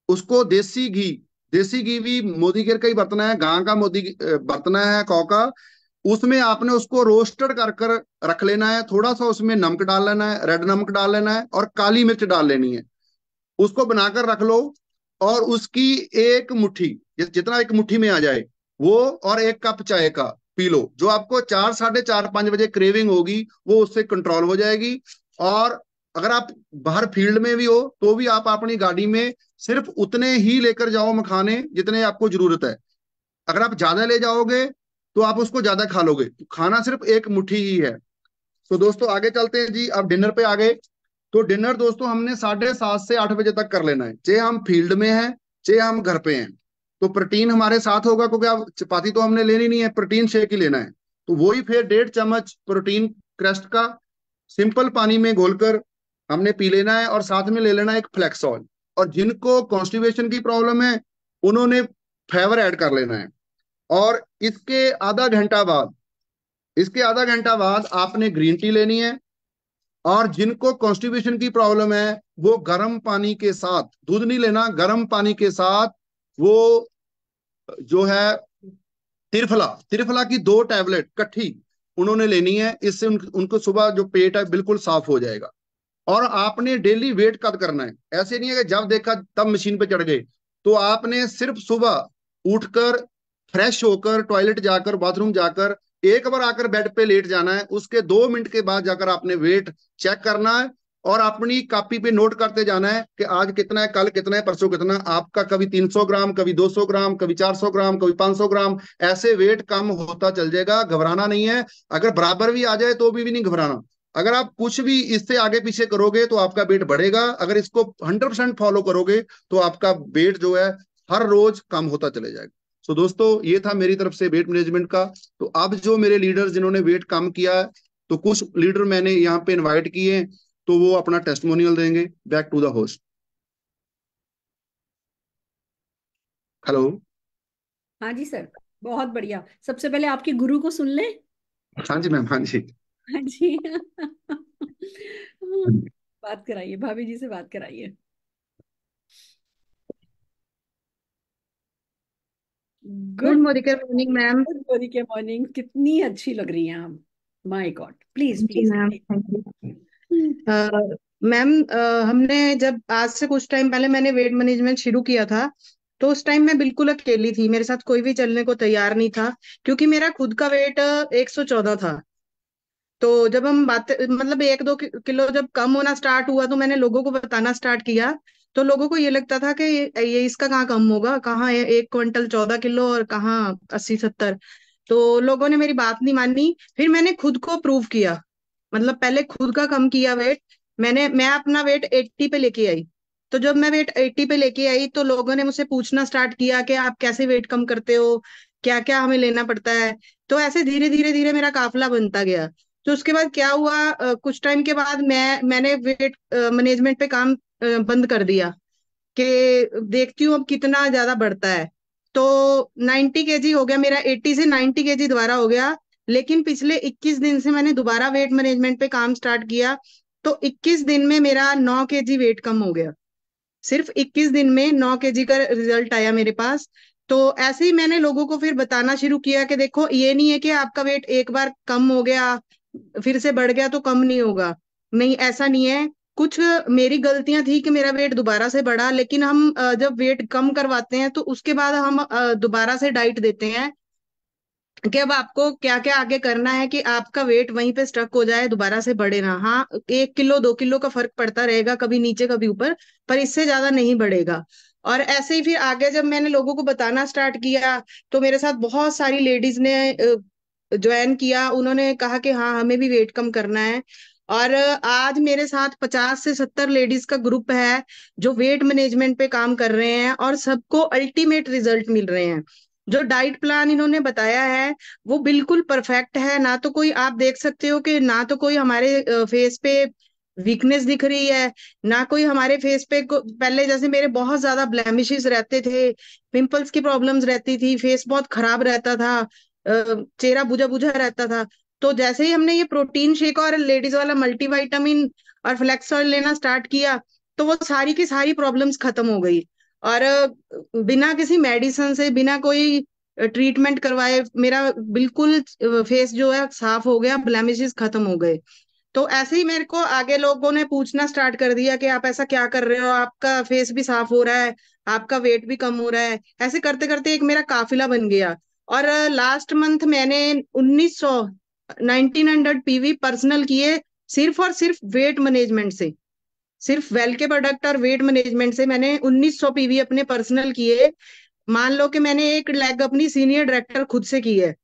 Speaker 3: उसको देसी घी देसी घी भी मोदी केयर का ही बरतना है, गां का बरतना है, कौ का। उसमें आपने उसको रोस्टेड कर कर रख लेना है, थोड़ा सा उसमें नमक डाल लेना है, रेड नमक डाल लेना है और काली मिर्च डाल लेनी है। उसको बनाकर रख लो, और उसकी एक मुट्ठी, जितना एक मुट्ठी में आ जाए वो, और एक कप चाय का पी लो। जो आपको 4, 4:30, 5 बजे क्रेविंग होगी वो उससे कंट्रोल हो जाएगी। और अगर आप बाहर फील्ड में भी हो तो भी आप अपनी गाड़ी में सिर्फ उतने ही लेकर जाओ मखाने जितने आपको जरूरत है। अगर आप ज्यादा ले जाओगे तो आप उसको ज्यादा खा लोगे, तो खाना सिर्फ एक मुट्ठी ही है। तो दोस्तों आगे चलते हैं जी, अब डिनर पे आ गए। तो डिनर दोस्तों हमने 7:30 से 8 बजे तक कर लेना है, चाहे हम फील्ड में हैं चाहे हम घर पे हैं। तो प्रोटीन हमारे साथ होगा, क्योंकि अब चपाती तो हमने लेनी नहीं है, प्रोटीन शेक ही लेना है। तो वही फिर 1.5 चम्मच प्रोटीन क्रस्ट का सिंपल पानी में घोलकर हमने पी लेना है, और साथ में ले लेना है एक फ्लेक्स ऑयल। और जिनको कॉन्स्टिपेशन की प्रॉब्लम है उन्होंने फाइबर ऐड कर लेना है। और इसके आधा घंटा बाद आपने ग्रीन टी लेनी है। और जिनको कॉन्स्टिपेशन की प्रॉब्लम है वो गर्म पानी के साथ, दूध नहीं लेना, गर्म पानी के साथ वो जो है त्रिफला त्रिफला की 2 टैबलेट इकट्ठी उन्होंने लेनी है। इससे उनको सुबह जो पेट है बिल्कुल साफ हो जाएगा। और आपने डेली वेट कट करना है, ऐसे नहीं है कि जब देखा तब मशीन पे चढ़ गए। तो आपने सिर्फ सुबह उठकर फ्रेश होकर टॉयलेट जाकर बाथरूम जाकर एक बार आकर बेड पे लेट जाना है, उसके 2 मिनट के बाद जाकर आपने वेट चेक करना है। और अपनी कॉपी पे नोट करते जाना है कि आज कितना है, कल कितना है, परसों कितना है। आपका कभी 300 ग्राम, कभी 200 ग्राम, कभी 400 ग्राम, कभी 500 ग्राम, ऐसे वेट कम होता चल जाएगा। घबराना नहीं है, अगर बराबर भी आ जाए तो भी नहीं घबराना। अगर आप कुछ भी इससे आगे पीछे करोगे तो आपका वेट बढ़ेगा, अगर इसको 100% फॉलो करोगे तो आपका वेट जो है हर रोज कम होता चले जाएगा। सो दोस्तों ये था मेरी तरफ से वेट मैनेजमेंट का। तो अब जो मेरे लीडर जिन्होंने वेट कम किया है, तो कुछ लीडर मैंने यहाँ पे इनवाइट किए हैं, तो वो अपना टेस्टिमोनियल देंगे। Back to the host. Hello.
Speaker 2: हाँ जी सर, बहुत बढ़िया। सबसे पहले आपके गुरु को सुन ले।
Speaker 3: हाँ जी मैम, हाँ जी।
Speaker 2: हाँ जी। बात कराइए, भाभी जी से बात कराइए।
Speaker 4: Good
Speaker 2: good
Speaker 4: morning ma'am.
Speaker 2: Good morning के मॉर्निंग, कितनी अच्छी लग रही हैं आप। माय गॉड, प्लीज
Speaker 4: जी
Speaker 2: please.
Speaker 4: Ma'am, thank you. Ma'am, हमने जब आज से कुछ टाइम पहले मैंने वेट मैनेजमेंट शुरू किया था, तो उस टाइम मैं बिल्कुल अकेली थी, मेरे साथ कोई भी चलने को तैयार नहीं था, क्योंकि मेरा खुद का वेट 114 था। तो जब हम बात मतलब 1-2 किलो जब कम होना स्टार्ट हुआ तो मैंने लोगों को बताना स्टार्ट किया। तो लोगों को ये लगता था कि ये इसका कहाँ कम होगा, कहाँ 1 क्विंटल 14 किलो और कहाँ 80-70। तो लोगों ने मेरी बात नहीं मानी, फिर मैंने खुद को प्रूव किया। मतलब पहले खुद का कम किया वेट। मैं अपना वेट 80 पे लेके आई। तो जब मैं वेट 80 पे लेके आई तो लोगों ने मुझसे पूछना स्टार्ट किया कि आप कैसे वेट कम करते हो, क्या क्या हमें लेना पड़ता है। तो ऐसे धीरे धीरे धीरे मेरा काफिला बनता गया। तो उसके बाद क्या हुआ, कुछ टाइम के बाद मैंने वेट मैनेजमेंट पे काम बंद कर दिया, कि देखती हूँ अब कितना ज्यादा बढ़ता है। तो 90 केजी हो गया मेरा, 80 से 90 केजी दोबारा हो गया। लेकिन पिछले 21 दिन से मैंने दोबारा वेट मैनेजमेंट पे काम स्टार्ट किया, तो 21 दिन में मेरा 9 केजी वेट कम हो गया। सिर्फ 21 दिन में 9 केजी का रिजल्ट आया मेरे पास। तो ऐसे ही मैंने लोगों को फिर बताना शुरू किया कि देखो, ये नहीं है कि आपका वेट एक बार कम हो गया फिर से बढ़ गया तो कम नहीं होगा। नहीं, ऐसा नहीं है। कुछ मेरी गलतियां थी कि मेरा वेट दोबारा से बढ़ा, लेकिन हम जब वेट कम करवाते हैं तो उसके बाद हम दोबारा से डाइट देते हैं कि अब आपको क्या क्या आगे करना है कि आपका वेट वहीं पे स्टक हो जाए, दोबारा से बढ़े ना। हाँ, 1 किलो 2 किलो का फर्क पड़ता रहेगा, कभी नीचे कभी ऊपर, पर इससे ज्यादा नहीं बढ़ेगा। और ऐसे ही फिर आगे जब मैंने लोगों को बताना स्टार्ट किया तो मेरे साथ बहुत सारी लेडीज ने ज्वाइन किया। उन्होंने कहा कि हाँ, हमें भी वेट कम करना है। और आज मेरे साथ 50 से 70 लेडीज का ग्रुप है जो वेट मैनेजमेंट पे काम कर रहे हैं, और सबको अल्टीमेट रिजल्ट मिल रहे हैं। जो डाइट प्लान इन्होंने बताया है वो बिल्कुल परफेक्ट है। ना तो कोई, आप देख सकते हो कि ना तो कोई हमारे फेस पे वीकनेस दिख रही है, ना कोई हमारे फेस पे पहले जैसे मेरे बहुत ज्यादा ब्लेमिशेस रहते थे, पिंपल्स की प्रॉब्लम्स रहती थी, फेस बहुत खराब रहता था, चेहरा बुझा बुझा रहता था। तो जैसे ही हमने ये प्रोटीन शेक और लेडीज वाला मल्टीविटामिन और फ्लेक्स ऑयल लेना स्टार्ट किया, तो वो सारी की सारी प्रॉब्लम्स खत्म हो गई। और बिना किसी मेडिसिन से, बिना कोई ट्रीटमेंट करवाए मेरा बिल्कुल फेस जो है साफ हो गया, ब्लेमिशेस खत्म हो गए। तो ऐसे ही मेरे को आगे लोगों ने पूछना स्टार्ट कर दिया कि आप ऐसा क्या कर रहे हो, आपका फेस भी साफ हो रहा है, आपका वेट भी कम हो रहा है। ऐसे करते करते एक मेरा काफिला बन गया। और लास्ट मंथ मैंने 1900 पीवी पर्सनल किए, सिर्फ और सिर्फ वेट मैनेजमेंट से। सिर्फ वेल के प्रोडक्ट और वेट मैनेजमेंट से मैंने 1900 पीवी अपने पर्सनल किए। मान लो कि मैंने एक लेग अपनी सीनियर डायरेक्टर खुद से की है।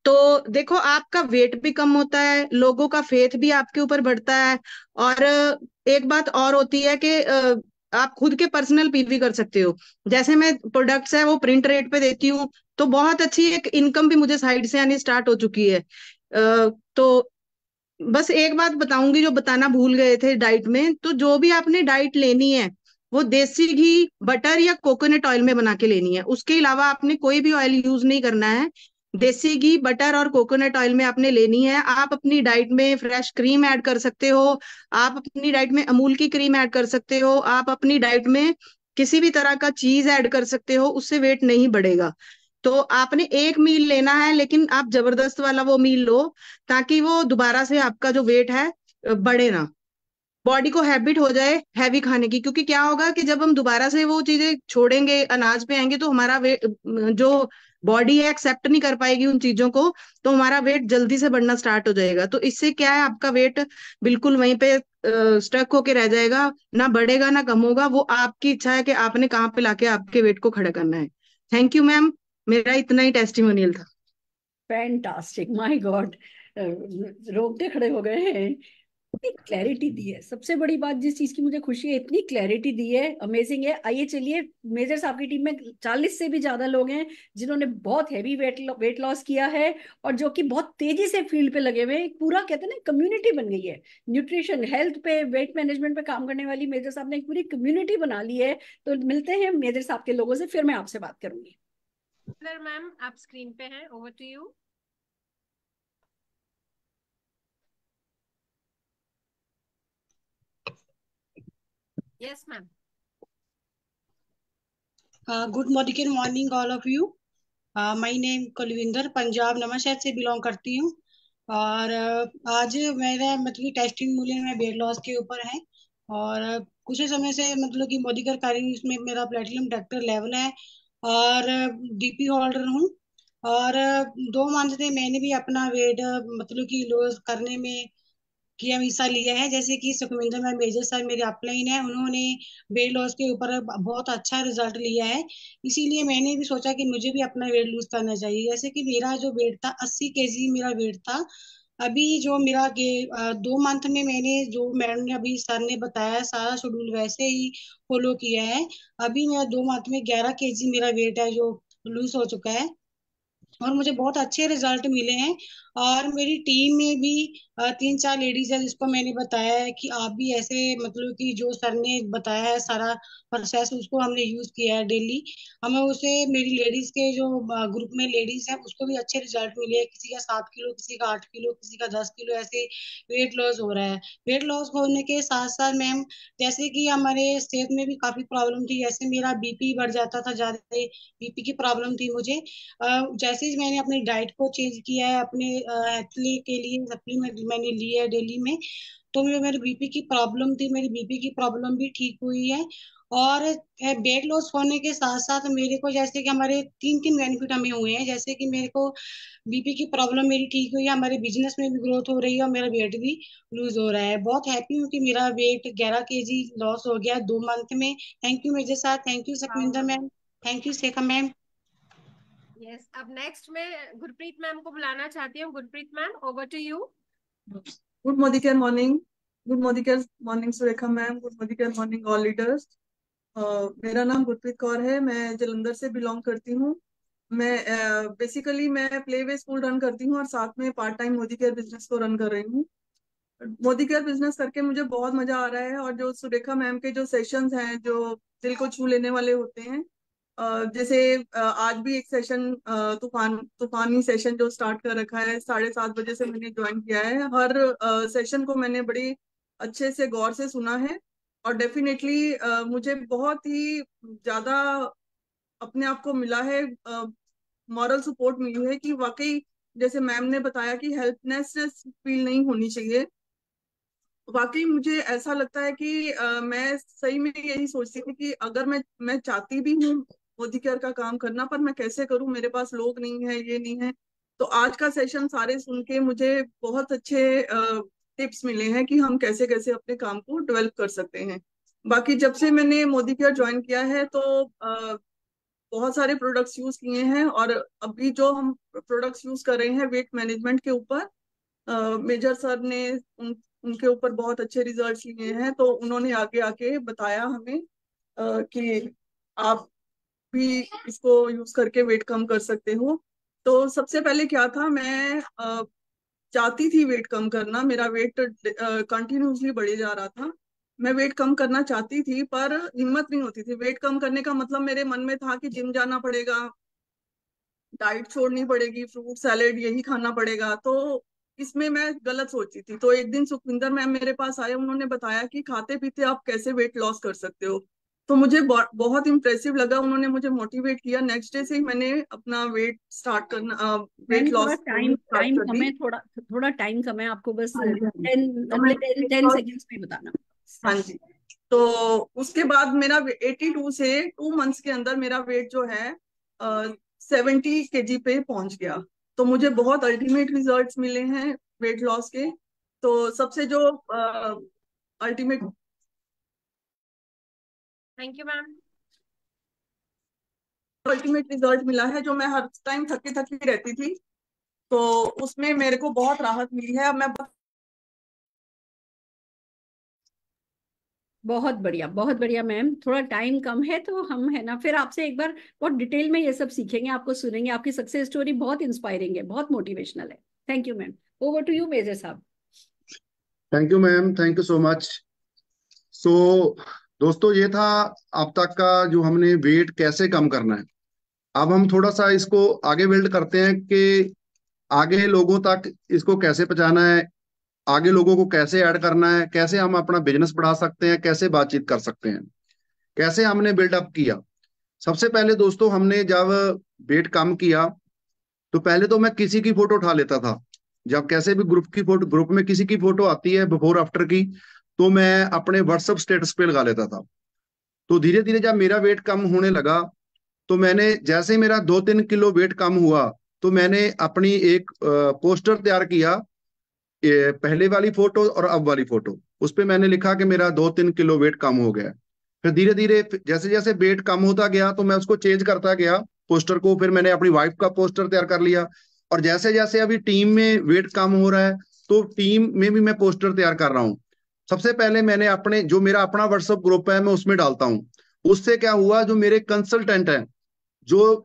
Speaker 4: तो देखो, आपका वेट भी कम होता है, लोगों का फेथ भी आपके ऊपर बढ़ता है। और एक बात और होती है कि आप खुद के पर्सनल पीवी कर सकते हो। जैसे मैं प्रोडक्ट्स है वो प्रिंट रेट पे देती हूँ, तो बहुत अच्छी एक इनकम भी मुझे साइड से आनी स्टार्ट हो चुकी है। तो बस एक बात बताऊंगी जो बताना भूल गए थे डाइट में, तो जो भी आपने डाइट लेनी है वो देसी घी, बटर या कोकोनट ऑयल में बना के लेनी है। उसके अलावा आपने कोई भी ऑयल यूज नहीं करना है। देसी घी, बटर और कोकोनट ऑयल में आपने लेनी है। आप अपनी डाइट में फ्रेश क्रीम ऐड कर सकते हो, आप अपनी डाइट में अमूल की क्रीम ऐड कर सकते हो, आप अपनी डाइट में किसी भी तरह का चीज ऐड कर सकते हो, उससे वेट नहीं बढ़ेगा। तो आपने एक मील लेना है, लेकिन आप जबरदस्त वाला वो मील लो, ताकि वो दोबारा से आपका जो वेट है बढ़े ना, बॉडी को हैबिट हो जाए हैवी खाने की। क्योंकि क्या होगा कि जब हम दोबारा से वो चीजें छोड़ेंगे, अनाज पे आएंगे, तो हमारा वेट, जो बॉडी है एक्सेप्ट नहीं कर पाएगी उन चीजों को, तो हमारा वेट जल्दी से बढ़ना स्टार्ट हो जाएगा। तो इससे क्या है, आपका वेट बिल्कुल वहीं पे स्टक होके रह जाएगा, ना बढ़ेगा ना कम होगा। वो आपकी इच्छा है कि आपने कहाँ पे लाके आपके वेट को खड़ा करना है। थैंक यू मैम, मेरा इतना ही टेस्टिमोनियल था।
Speaker 2: फैंटास्टिक, माय गॉड, रोंगटे खड़े हो गए हैं। इतनी क्लैरिटी दी है, सबसे बड़ी बात जिस चीज की मुझे खुशी है, इतनी क्लैरिटी दी है, अमेजिंग है। आइए चलिए, मेजर साहब की टीम में 40 से भी ज्यादा लोग हैं जिन्होंने बहुत हैवी वेट लॉस किया है, और जो कि बहुत तेजी से फील्ड पे लगे हुए हैं। एक पूरा कहते हैं ना कम्युनिटी बन गई है, न्यूट्रिशन हेल्थ पे वेट मैनेजमेंट पे काम करने वाली मेजर साहब ने एक पूरी कम्युनिटी बना ली है। तो मिलते हैं मेजर साहब के लोगों से, फिर मैं आपसे बात करूंगी।
Speaker 5: मैम आप स्क्रीन पे हैं, over to you. Yes ma'am.
Speaker 6: Good morning all of you. My name Kulvinder, Punjab Nawanshahr से बिलोंग करती हूँ। और आज मेरा मतलब कि टेस्टिंग मूल्य में वेट लॉस के ऊपर है। और कुछ ही समय से मतलब कि मोदीकर कार्य में मेरा प्लेटिनम डॉक्टर लेवल है, और डीपी होल्डर हूँ। और 2 मंथ से मैंने भी अपना वेट मतलब कि लॉस करने में किया हिस्सा लिया है। जैसे कि सुखविंदर मैम मेजर सर मेरे अपलाइन है, उन्होंने वेट लॉस के ऊपर बहुत अच्छा रिजल्ट लिया है। इसीलिए मैंने भी सोचा कि मुझे भी अपना वेट लूज करना चाहिए। जैसे कि मेरा जो वेट था 80 kg मेरा वेट था। अभी जो मेरा 2 मंथ में मैंने जो मैडम ने अभी सर ने बताया सारा शेड्यूल वैसे ही फॉलो किया है। अभी मेरा 2 मंथ में 11 kg मेरा वेट है जो लूज हो चुका है, और मुझे बहुत अच्छे रिजल्ट मिले हैं। और मेरी टीम में भी 3-4 लेडीज है जिसको मैंने बताया है कि आप भी ऐसे मतलब कि जो सर ने बताया है सारा प्रोसेस उसको हमने यूज किया है डेली। हमें उसे मेरी लेडीज के जो ग्रुप में लेडीज है उसको भी अच्छे रिजल्ट मिले हैं। किसी का 7 किलो, किसी का 8 किलो, किसी का 10 किलो ऐसे वेट लॉस हो रहा है। वेट लॉस होने के साथ साथ मैम, जैसे कि हमारे सेहत में भी काफी प्रॉब्लम थी। जैसे मेरा बीपी बढ़ जाता था ज्यादा, बीपी की प्रॉब्लम थी मुझे। जैसे ही मैंने अपनी डाइट को चेंज किया है, अपने एथलीट के लिए सप्लीमेंट मैंने लिया है डेली में, तो मेरे बीपी की प्रॉब्लम थी, मेरी बीपी की प्रॉब्लम भी ठीक हुई है। और वेट लॉस होने के साथ साथ मेरे को जैसे कि हमारे 3-3 बेनिफिट हमें हुए हैं। जैसे कि मेरे को बीपी की प्रॉब्लम मेरी ठीक हुई है, हमारे बिजनेस में भी ग्रोथ हो रही है, और मेरा वेट भी लूज हो रहा है। बहुत हैप्पी हूँ कि मेरा वेट 11 kg लॉस हो गया 2 मंथ में। थैंक यू मेजर साहब, thank you Sukhwinder ma'am, thank you Shekha ma'am.
Speaker 5: Yes, अब नेक्स्ट में गुरप्रीत मैम को बुलाना चाहती हूँ। Gurpreet ma'am, over to you.
Speaker 7: Good Modicare morning. Good Modicare morning Surekha ma'am. Good Modicare morning all leaders. मेरा नाम गुरप्रीत कौर है, मैं जलंधर से बिलोंग करती हूँ। मैं बेसिकली मैं प्ले वे स्कूल रन करती हूँ और साथ में part time Modi care business को रन कर रही हूँ। मोदी केयर बिजनेस करके मुझे बहुत मजा आ रहा है, और जो सुरेखा मैम के जो सेशंस हैं जो दिल को छू लेने वाले होते हैं, जैसे आज भी एक सेशन तूफानी सेशन जो स्टार्ट कर रखा है 7:30 बजे से मैंने ज्वाइन किया है। हर सेशन को मैंने बड़ी अच्छे से गौर से सुना है, और डेफिनेटली मुझे बहुत ही ज्यादा अपने आप को मिला है, मॉरल सपोर्ट मिली है कि वाकई जैसे मैम ने बताया कि हेल्पलेसनेस फील नहीं होनी चाहिए। वाकई मुझे ऐसा लगता है कि मैं सही में यही सोचती थी कि अगर मैं चाहती भी हूँ मोदी केयर का काम करना, पर मैं कैसे करूँ, मेरे पास लोग नहीं है, ये नहीं है। तो आज का सेशन सारे सुन के मुझे बहुत अच्छे टिप्स मिले हैं कि हम कैसे कैसे अपने काम को डेवलप कर सकते हैं। बाकी जब से मैंने मोदी केयर ज्वाइन किया है तो बहुत सारे प्रोडक्ट्स यूज किए हैं, और अभी जो हम प्रोडक्ट्स यूज कर रहे हैं वेट मैनेजमेंट के ऊपर, मेजर सर ने उनके ऊपर बहुत अच्छे रिजल्ट्स लिए हैं, तो उन्होंने आगे आके बताया हमें कि आप भी इसको यूज करके वेट कम कर सकते हो। तो सबसे पहले क्या था, मैं चाहती थी वेट कम करना, मेरा वेट कंटिन्यूसली बढ़े जा रहा था। मैं वेट कम करना चाहती थी पर हिम्मत नहीं होती थी। वेट कम करने का मतलब मेरे मन में था कि जिम जाना पड़ेगा, डाइट छोड़नी पड़ेगी, फ्रूट सैलेड यही खाना पड़ेगा। तो इसमें मैं गलत सोची थी। तो एक दिन सुखविंदर मैम मेरे पास आए, उन्होंने बताया कि खाते पीते आप कैसे वेट लॉस कर सकते हो। तो मुझे बहुत इंप्रेसिव लगा, उन्होंने मुझे मोटिवेट किया। नेक्स्ट डे से ही मैंने अपना वेट स्टार्ट करना,
Speaker 2: मैम
Speaker 7: वेट
Speaker 2: थोड़ा
Speaker 7: लॉस
Speaker 2: टाइम
Speaker 7: करनी स्टार्ट
Speaker 2: टाइम
Speaker 7: कर
Speaker 2: कम
Speaker 7: दी।
Speaker 2: है, थोड़ा थोड़ा टाइम कम है, आपको बस
Speaker 7: हाँ जी, हाँ जी। तो मैं
Speaker 2: 10 सेकेंड्स में बताना।
Speaker 7: हाँ जी। तो उसके बाद मेरा 82 से 2 मंथ्स के अंदर मेरा वेट जो है 70 kg पे पहुंच गया। तो मुझे बहुत अल्टीमेट रिजल्ट्स मिले हैं वेट लॉस के। तो सबसे जो ultimate
Speaker 5: thank you ma'am.
Speaker 7: Ultimate result मिला है, जो मैं हर टाइम थकी थकी रहती थी, तो उसमें मेरे को बहुत राहत मिली है। अब मैं
Speaker 2: बहुत बढ़िया मैम। थोड़ा टाइम कम है तो हम है ना फिर आपसे एक बार बहुत डिटेल में ये सब सीखेंगे, आपको सुनेंगे। आपकी सक्सेस स्टोरी बहुत इंस्पायरिंग है, बहुत मोटिवेशनल है। Thank you ma'am. Over to you major साहब।
Speaker 3: Thank you ma'am, thank you so much. So दोस्तों, ये था अब तक का जो हमने वेट कैसे कम करना है। अब हम थोड़ा सा इसको आगे बिल्ड करते हैं कि आगे लोगों तक इसको कैसे पहुंचाना है, आगे लोगों को कैसे ऐड करना है, कैसे हम अपना बिजनेस बढ़ा सकते हैं, कैसे बातचीत कर सकते हैं, कैसे हमने बिल्डअप किया। सबसे पहले दोस्तों, हमने जब वेट कम किया तो पहले तो मैं किसी की फोटो उठा लेता था। जब कैसे भी ग्रुप की फोटो, ग्रुप में किसी की फोटो आती है बिफोर आफ्टर की, तो मैं अपने व्हाट्सएप स्टेटस पे लगा लेता था। तो धीरे धीरे जब मेरा वेट कम होने लगा, तो मैंने जैसे ही मेरा 2-3 किलो वेट कम हुआ, तो मैंने अपनी एक पोस्टर तैयार किया, पहले वाली फोटो और अब वाली फोटो। उस पे मैंने लिखा कि मेरा 2-3 किलो वेट कम हो गया है। फिर धीरे धीरे जैसे जैसे वेट कम होता गया तो मैं उसको चेंज करता गया पोस्टर को। फिर मैंने अपनी वाइफ का पोस्टर तैयार कर लिया। और जैसे जैसे अभी टीम में वेट कम हो रहा है, तो टीम में भी मैं पोस्टर तैयार कर रहा हूँ। सबसे पहले मैंने अपने जो मेरा अपना व्हाट्सएप ग्रुप है मैं उसमें डालता हूँ। उससे क्या हुआ, जो मेरे कंसल्टेंट हैं, जो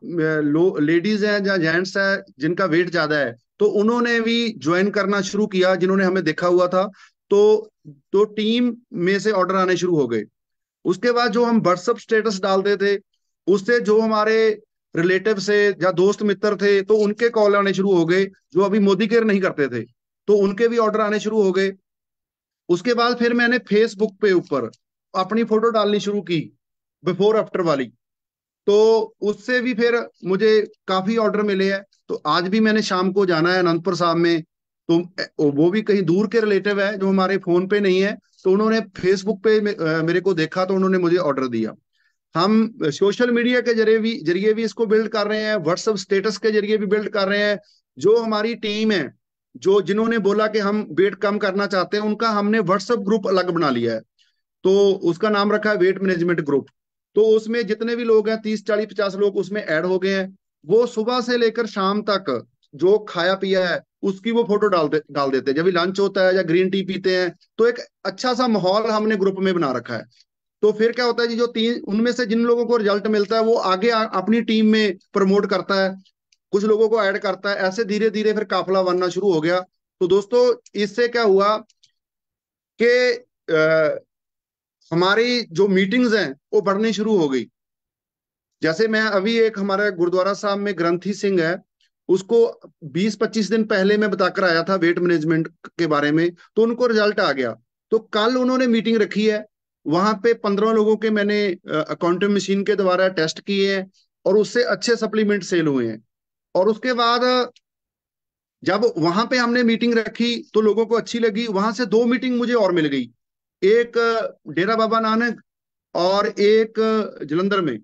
Speaker 3: लेडीज हैं या जेंट्स है जिनका वेट ज्यादा है, तो उन्होंने भी ज्वाइन करना शुरू किया, जिन्होंने हमें देखा हुआ था। तो टीम में से ऑर्डर आने शुरू हो गए। उसके बाद जो हम व्हाट्सएप स्टेटस डालते थे, उससे जो हमारे रिलेटिव से या दोस्त मित्र थे, तो उनके कॉल आने शुरू हो गए, जो अभी मोदी केयर नहीं करते थे, तो उनके भी ऑर्डर आने शुरू हो गए। उसके बाद फिर मैंने फेसबुक पे ऊपर अपनी फोटो डालनी शुरू की, बिफोर आफ्टर वाली। तो उससे भी फिर मुझे काफी ऑर्डर मिले हैं। तो आज भी मैंने शाम को जाना है अनंतपुर साहब में, तो वो भी कहीं दूर के रिलेटिव है जो हमारे फोन पे नहीं है, तो उन्होंने फेसबुक पे मेरे को देखा, तो उन्होंने मुझे ऑर्डर दिया। हम सोशल मीडिया के जरिए भी इसको बिल्ड कर रहे हैं, व्हाट्सएप स्टेटस के जरिए भी बिल्ड कर रहे हैं। जो हमारी टीम है, जो जिन्होंने बोला कि हम वेट कम करना चाहते हैं, उनका हमने व्हाट्सएप ग्रुप अलग बना लिया है। तो उसका नाम रखा है वेट मैनेजमेंट ग्रुप। तो उसमें जितने भी लोग हैं, 30, 40, 50 लोग उसमें ऐड हो गए हैं। वो सुबह से लेकर शाम तक जो खाया पिया है उसकी वो फोटो डाल देते हैं। जब भी लंच होता है या ग्रीन टी पीते हैं, तो एक अच्छा सा माहौल हमने ग्रुप में बना रखा है। तो फिर क्या होता है जी, जो तीन उनमें से जिन लोगों को रिजल्ट मिलता है वो आगे अपनी टीम में प्रमोट करता है, कुछ लोगों को ऐड करता है। ऐसे धीरे धीरे फिर काफिला बनना शुरू हो गया। तो दोस्तों, इससे क्या हुआ कि हमारी जो मीटिंग्स हैं वो बढ़नी शुरू हो गई। जैसे मैं अभी एक हमारे गुरुद्वारा साहब में ग्रंथी सिंह है, उसको 20-25 दिन पहले मैं बताकर आया था वेट मैनेजमेंट के बारे में, तो उनको रिजल्ट आ गया। तो कल उन्होंने मीटिंग रखी है, वहां पे 15 लोगों के मैंने अकाउंटिंग मशीन के द्वारा टेस्ट किए हैं और उससे अच्छे सप्लीमेंट सेल हुए हैं। और उसके बाद जब वहां पे हमने मीटिंग रखी तो लोगों को अच्छी लगी। वहां से 2 मीटिंग मुझे और मिल गई, एक डेरा बाबा नानक और एक जलंधर में।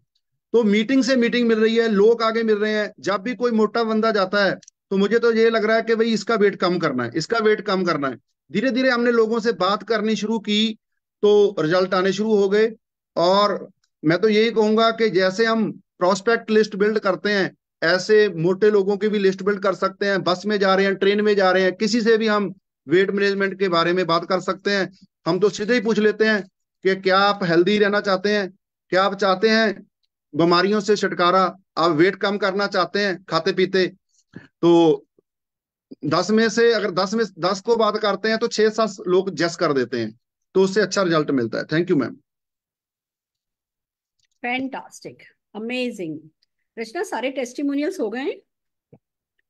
Speaker 3: तो मीटिंग से मीटिंग मिल रही है, लोग आगे मिल रहे हैं। जब भी कोई मोटा बंदा जाता है तो मुझे तो ये लग रहा है कि भाई इसका वेट कम करना है, इसका वेट कम करना है। धीरे धीरे हमने लोगों से बात करनी शुरू की तो रिजल्ट आने शुरू हो गए। और मैं तो यही कहूंगा कि जैसे हम प्रोस्पेक्ट लिस्ट बिल्ड करते हैं, ऐसे मोटे लोगों की भी लिस्ट बिल्ड कर सकते हैं। बस में जा रहे हैं, ट्रेन में जा रहे हैं, किसी से भी हम वेट मैनेजमेंट के बारे में बात कर सकते हैं। हम तो सीधे ही पूछ लेते हैं कि क्या आप हेल्दी रहना चाहते हैं, क्या आप चाहते हैं बीमारियों से छुटकारा, आप वेट कम करना चाहते हैं खाते पीते। तो 10 में से अगर 10 को बात करते हैं तो 6-7 लोग जस कर देते हैं, तो उससे अच्छा रिजल्ट मिलता है। Thank you ma'am.
Speaker 2: Fantastic, amazing. Rachna, सारे टेस्टिमोनियल्स हो गए हैं?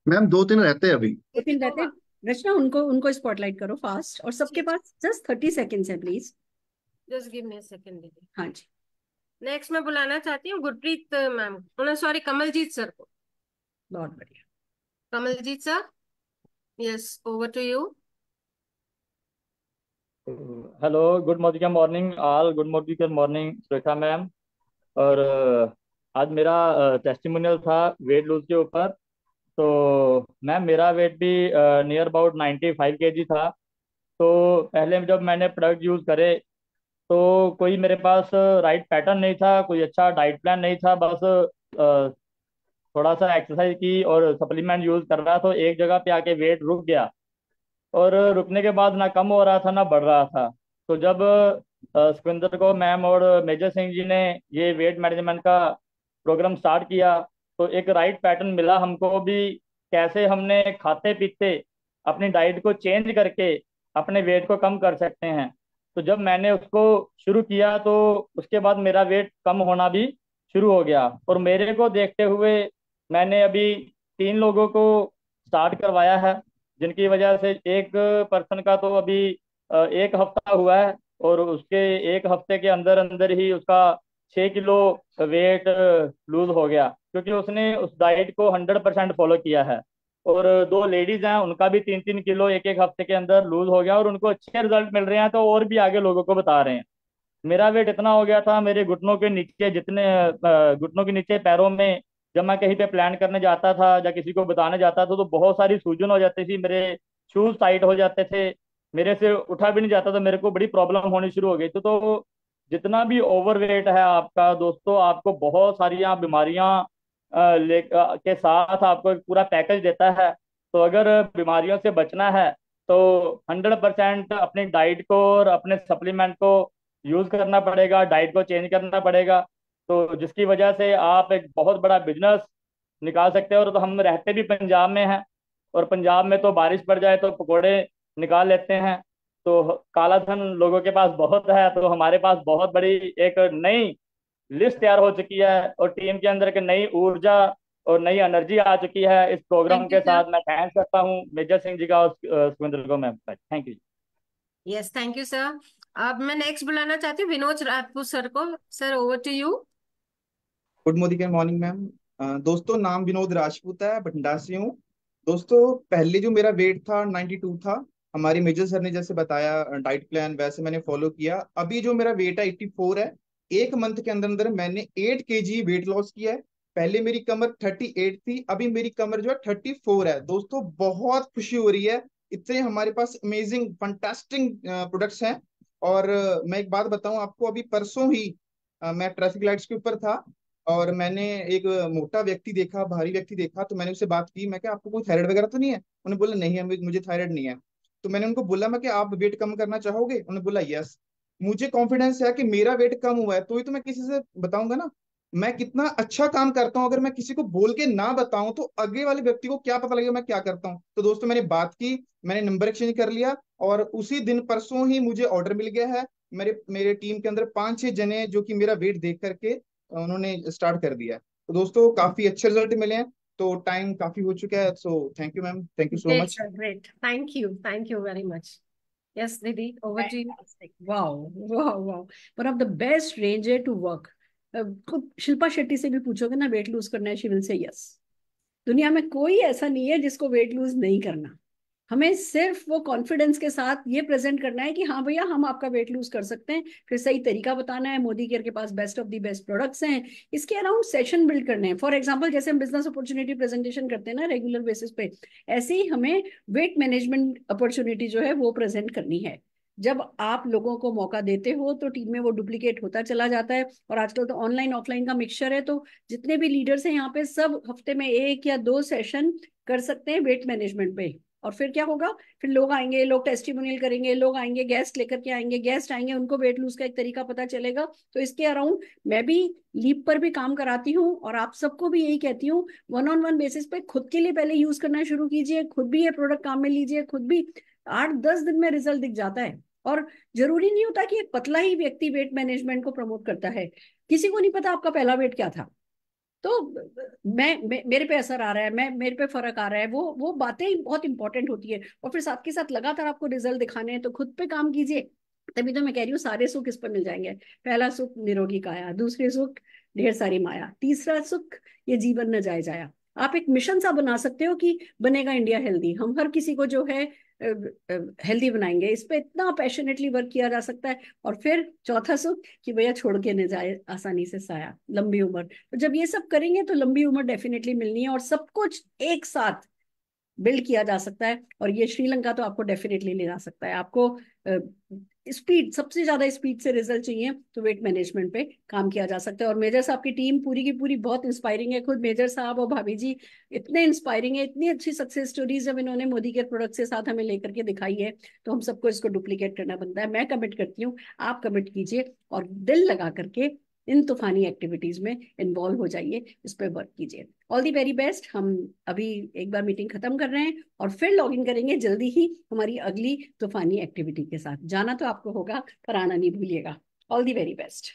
Speaker 3: मैम 2-3 रहते हैं अभी।
Speaker 2: 2-3 रहते हैं। रचना, उनको उनको स्पॉटलाइट करो फास्ट, और सबके पास जस्ट 30 सेकेंड्स है please.
Speaker 5: Just give me a second दीदी।
Speaker 2: हाँ जी।
Speaker 5: नेक्स्ट मैं बुलाना चाहती हूँ Gurpreet ma'am, sorry Kamaljeet sir को।
Speaker 2: बहुत बढ़िया।
Speaker 5: Kamaljeet sir, yes, over to you.
Speaker 8: Hello, good morning morning all, good morning morning Surekha ma'am. और आज मेरा टेस्टिमोनियल था वेट लूज के ऊपर। तो मैम मेरा वेट भी नियर अबाउट 95 kg था। तो पहले जब मैंने प्रोडक्ट यूज़ करे तो कोई मेरे पास राइट पैटर्न नहीं था, कोई अच्छा डाइट प्लान नहीं था। बस थोड़ा सा एक्सरसाइज की और सप्लीमेंट यूज़ कर रहा, तो एक जगह पे आके वेट रुक गया। और रुकने के बाद ना कम हो रहा था ना बढ़ रहा था। तो जब सुखविंदर को मैम और मेजर सिंह जी ने ये वेट मैनेजमेंट का प्रोग्राम स्टार्ट किया तो एक राइट पैटर्न मिला हमको भी, कैसे हमने खाते पीते अपनी डाइट को चेंज करके अपने वेट को कम कर सकते हैं। तो जब मैंने उसको शुरू किया तो उसके बाद मेरा वेट कम होना भी शुरू हो गया। और मेरे को देखते हुए मैंने अभी 3 लोगों को स्टार्ट करवाया है, जिनकी वजह से एक पर्सन का तो अभी 1 हफ्ता हुआ है और उसके 1 हफ्ते के अंदर अंदर ही उसका 6 किलो वेट लूज हो गया, क्योंकि उसने उस डाइट को 100% फॉलो किया है। और 2 लेडीज हैं, उनका भी 3-3 किलो एक एक हफ्ते के अंदर लूज हो गया और उनको अच्छे रिजल्ट मिल रहे हैं, तो और भी आगे लोगों को बता रहे हैं। मेरा वेट इतना हो गया था, मेरे घुटनों के नीचे जितने घुटनों के नीचे पैरों में, जब मैं कहीं पे प्लान करने जाता था या किसी को बताने जाता था तो बहुत सारी सूजन हो जाती थी, मेरे शूज टाइट हो जाते थे, मेरे से उठा भी नहीं जाता था, मेरे को बड़ी प्रॉब्लम होनी शुरू हो गई थी। तो जितना भी ओवर वेट है आपका दोस्तों, आपको बहुत सारी बीमारियां के साथ आपको एक पूरा पैकेज देता है। तो अगर बीमारियों से बचना है तो 100% अपनी डाइट को और अपने सप्लीमेंट को यूज करना पड़ेगा, डाइट को चेंज करना पड़ेगा। तो जिसकी वजह से आप एक बहुत बड़ा बिजनेस निकाल सकते हैं। और तो हम रहते भी पंजाब में हैं, और पंजाब में तो बारिश पड़ जाए तो पकोड़े निकाल लेते हैं। तो काला धन लोगों के पास बहुत है, तो हमारे पास बहुत बड़ी एक नई लिस्ट तैयार हो चुकी है और टीम के अंदर एक नई ऊर्जा और नई एनर्जी आ चुकी है इस प्रोग्राम
Speaker 5: थैंक यू
Speaker 8: के
Speaker 5: सर।
Speaker 8: साथ। मैं थैंक्स करता हूँ मेजर सिंह जी का और सुखविंदर को। Ma'am thank you.
Speaker 5: Yes, thank you sir. अब मैं नेक्स्ट बुलाना चाहती हूँ विनोद राजपूत सर को। Sir, over to you.
Speaker 9: Good morning morning ma'am. दोस्तों, नाम विनोद राजपूत है, बठिंडा से हूँ। दोस्तों, पहले जो मेरा वेट था 92 था। हमारे मेजर सर ने जैसे बताया डाइट प्लान वैसे मैंने फॉलो किया। अभी जो मेरा वेट है 84 है। 1 मंथ के अंदर अंदर मैंने 8 kg वेट लॉस किया है। पहले मेरी कमर 38 थी, अभी मेरी कमर जो है 34 है। दोस्तों, बहुत खुशी हो रही है। इतने हमारे पास अमेजिंग फंटास्टिक प्रोडक्ट्स हैं। और मैं एक बात बताऊं आपको, अभी परसों ही मैं ट्रैफिक लाइट्स के ऊपर था और मैंने एक मोटा व्यक्ति देखा, भारी व्यक्ति देखा। तो मैंने उससे बात की, मैं क्या आपको कोई थायराइड वगैरह तो नहीं है? उन्होंने बोला नहीं है, मुझे थायराइड नहीं है। तो मैंने उनको बोला मैं क्या आप वेट कम करना चाहोगे? उन्होंने बोला यस। मुझे कॉन्फिडेंस है कि मेरा वेट कम हुआ है, तो ही तो मैं किसी से बताऊंगा ना। मैं कितना अच्छा काम करता हूँ, अगर मैं किसी को बोल के ना बताऊं तो आगे वाले व्यक्ति को क्या पता लगेगा मैं क्या करता हूँ। तो दोस्तों, मैंने बात की, मैंने नंबर एक्सचेंज कर लिया और उसी दिन परसों ही मुझे ऑर्डर मिल गया है। मेरे मेरे टीम के अंदर 5-6 जने जो कि मेरा वेट देख करके उन्होंने स्टार्ट कर दिया है। तो दोस्तों, काफी अच्छे रिजल्ट मिले हैं। तो टाइम काफी हो चुका है, so thank you ma'am, thank you so
Speaker 5: great
Speaker 9: much.
Speaker 5: Sir, great, thank you very much.
Speaker 2: Yes दीदी, over to you. Wow wow wow, one of the best ranger to work. खुद शिल्पा शेट्टी से भी पूछोगे ना वेट लूज करना है, she will say yes. दुनिया में कोई ऐसा नहीं है जिसको वेट लूज नहीं करना। हमें सिर्फ वो कॉन्फिडेंस के साथ ये प्रेजेंट करना है कि हाँ भैया हम आपका वेट लूज कर सकते हैं, फिर सही तरीका बताना है। मोदी केयर के पास best of the best products हैं, इसके अराउंड सेशन बिल्ड करने हैं। फॉर एग्जांपल जैसे हम बिजनेस अपॉर्चुनिटी प्रेजेंटेशन करते हैं ना रेगुलर बेसिस पे, ऐसे ही हमें वेट मैनेजमेंट अपॉर्चुनिटी जो है वो प्रेजेंट करनी है। जब आप लोगों को मौका देते हो तो टीम में वो डुप्लीकेट होता चला जाता है। और आजकल तो ऑनलाइन ऑफलाइन का मिक्सचर है, तो जितने भी लीडर्स हैं यहाँ पे सब हफ्ते में 1 या 2 सेशन कर सकते हैं वेट मैनेजमेंट पे। और फिर क्या होगा, फिर लोग आएंगे, लोग टेस्टिमोनियल करेंगे, लोग आएंगे, गेस्ट लेकर के आएंगे, गेस्ट आएंगे, उनको वेट लूज का एक तरीका पता चलेगा। तो इसके अराउंड मैं भी लीप पर भी काम कराती हूँ और आप सबको भी यही कहती हूँ, 1-on-1 बेसिस पे खुद के लिए पहले यूज करना शुरू कीजिए, खुद भी ये प्रोडक्ट काम में लीजिए, खुद भी 8-10 दिन में रिजल्ट दिख जाता है। और जरूरी नहीं होता कि एक पतला ही व्यक्ति वेट मैनेजमेंट को प्रमोट करता है। किसी को नहीं पता आपका पहला वेट क्या था, तो मेरे पे असर आ रहा है, मैं मेरे पे फर्क आ रहा है, वो बातें ही बहुत इंपॉर्टेंट होती है। और फिर साथ के साथ लगातार आपको रिजल्ट दिखाने हैं तो खुद पे काम कीजिए। तभी तो मैं कह रही हूँ सारे सुख इस पर मिल जाएंगे। पहला सुख निरोगी काया, दूसरे सुख ढेर सारी माया, तीसरा सुख ये जीवन न जाए जाया। आप एक मिशन सा बना सकते हो कि बनेगा इंडिया हेल्दी, हम हर किसी को जो है हेल्दी बनाएंगे। इस पे इतना पैशनेटली वर्क किया जा सकता है। और फिर चौथा सुख कि भैया छोड़ के न जाए आसानी से साया, लंबी उम्र। तो जब ये सब करेंगे तो लंबी उम्र डेफिनेटली मिलनी है और सब कुछ एक साथ बिल्ड किया जा सकता है। और ये श्रीलंका तो आपको डेफिनेटली ले जा सकता है। आपको स्पीड, सबसे ज्यादा स्पीड से रिजल्ट चाहिए तो वेट मैनेजमेंट पे काम किया जा सकता है। और मेजर साहब की टीम पूरी की पूरी बहुत इंस्पायरिंग है। खुद मेजर साहब और भाभी जी इतने इंस्पायरिंग है, इतनी अच्छी सक्सेस स्टोरीज जब इन्होंने मोदी के प्रोडक्ट के साथ हमें लेकर के दिखाई है, तो हम सबको इसको डुप्लीकेट करना बनता है। मैं कमिट करती हूँ, आप कमिट कीजिए और दिल लगा करके इन तूफानी एक्टिविटीज में इन्वॉल्व हो जाइए, इस पर वर्क कीजिए। All the very best. हम अभी एक बार मीटिंग खत्म कर रहे हैं और फिर लॉग इन करेंगे जल्दी ही हमारी अगली तूफानी एक्टिविटी के साथ। जाना तो आपको होगा पर आना नहीं भूलिएगा। All the very best.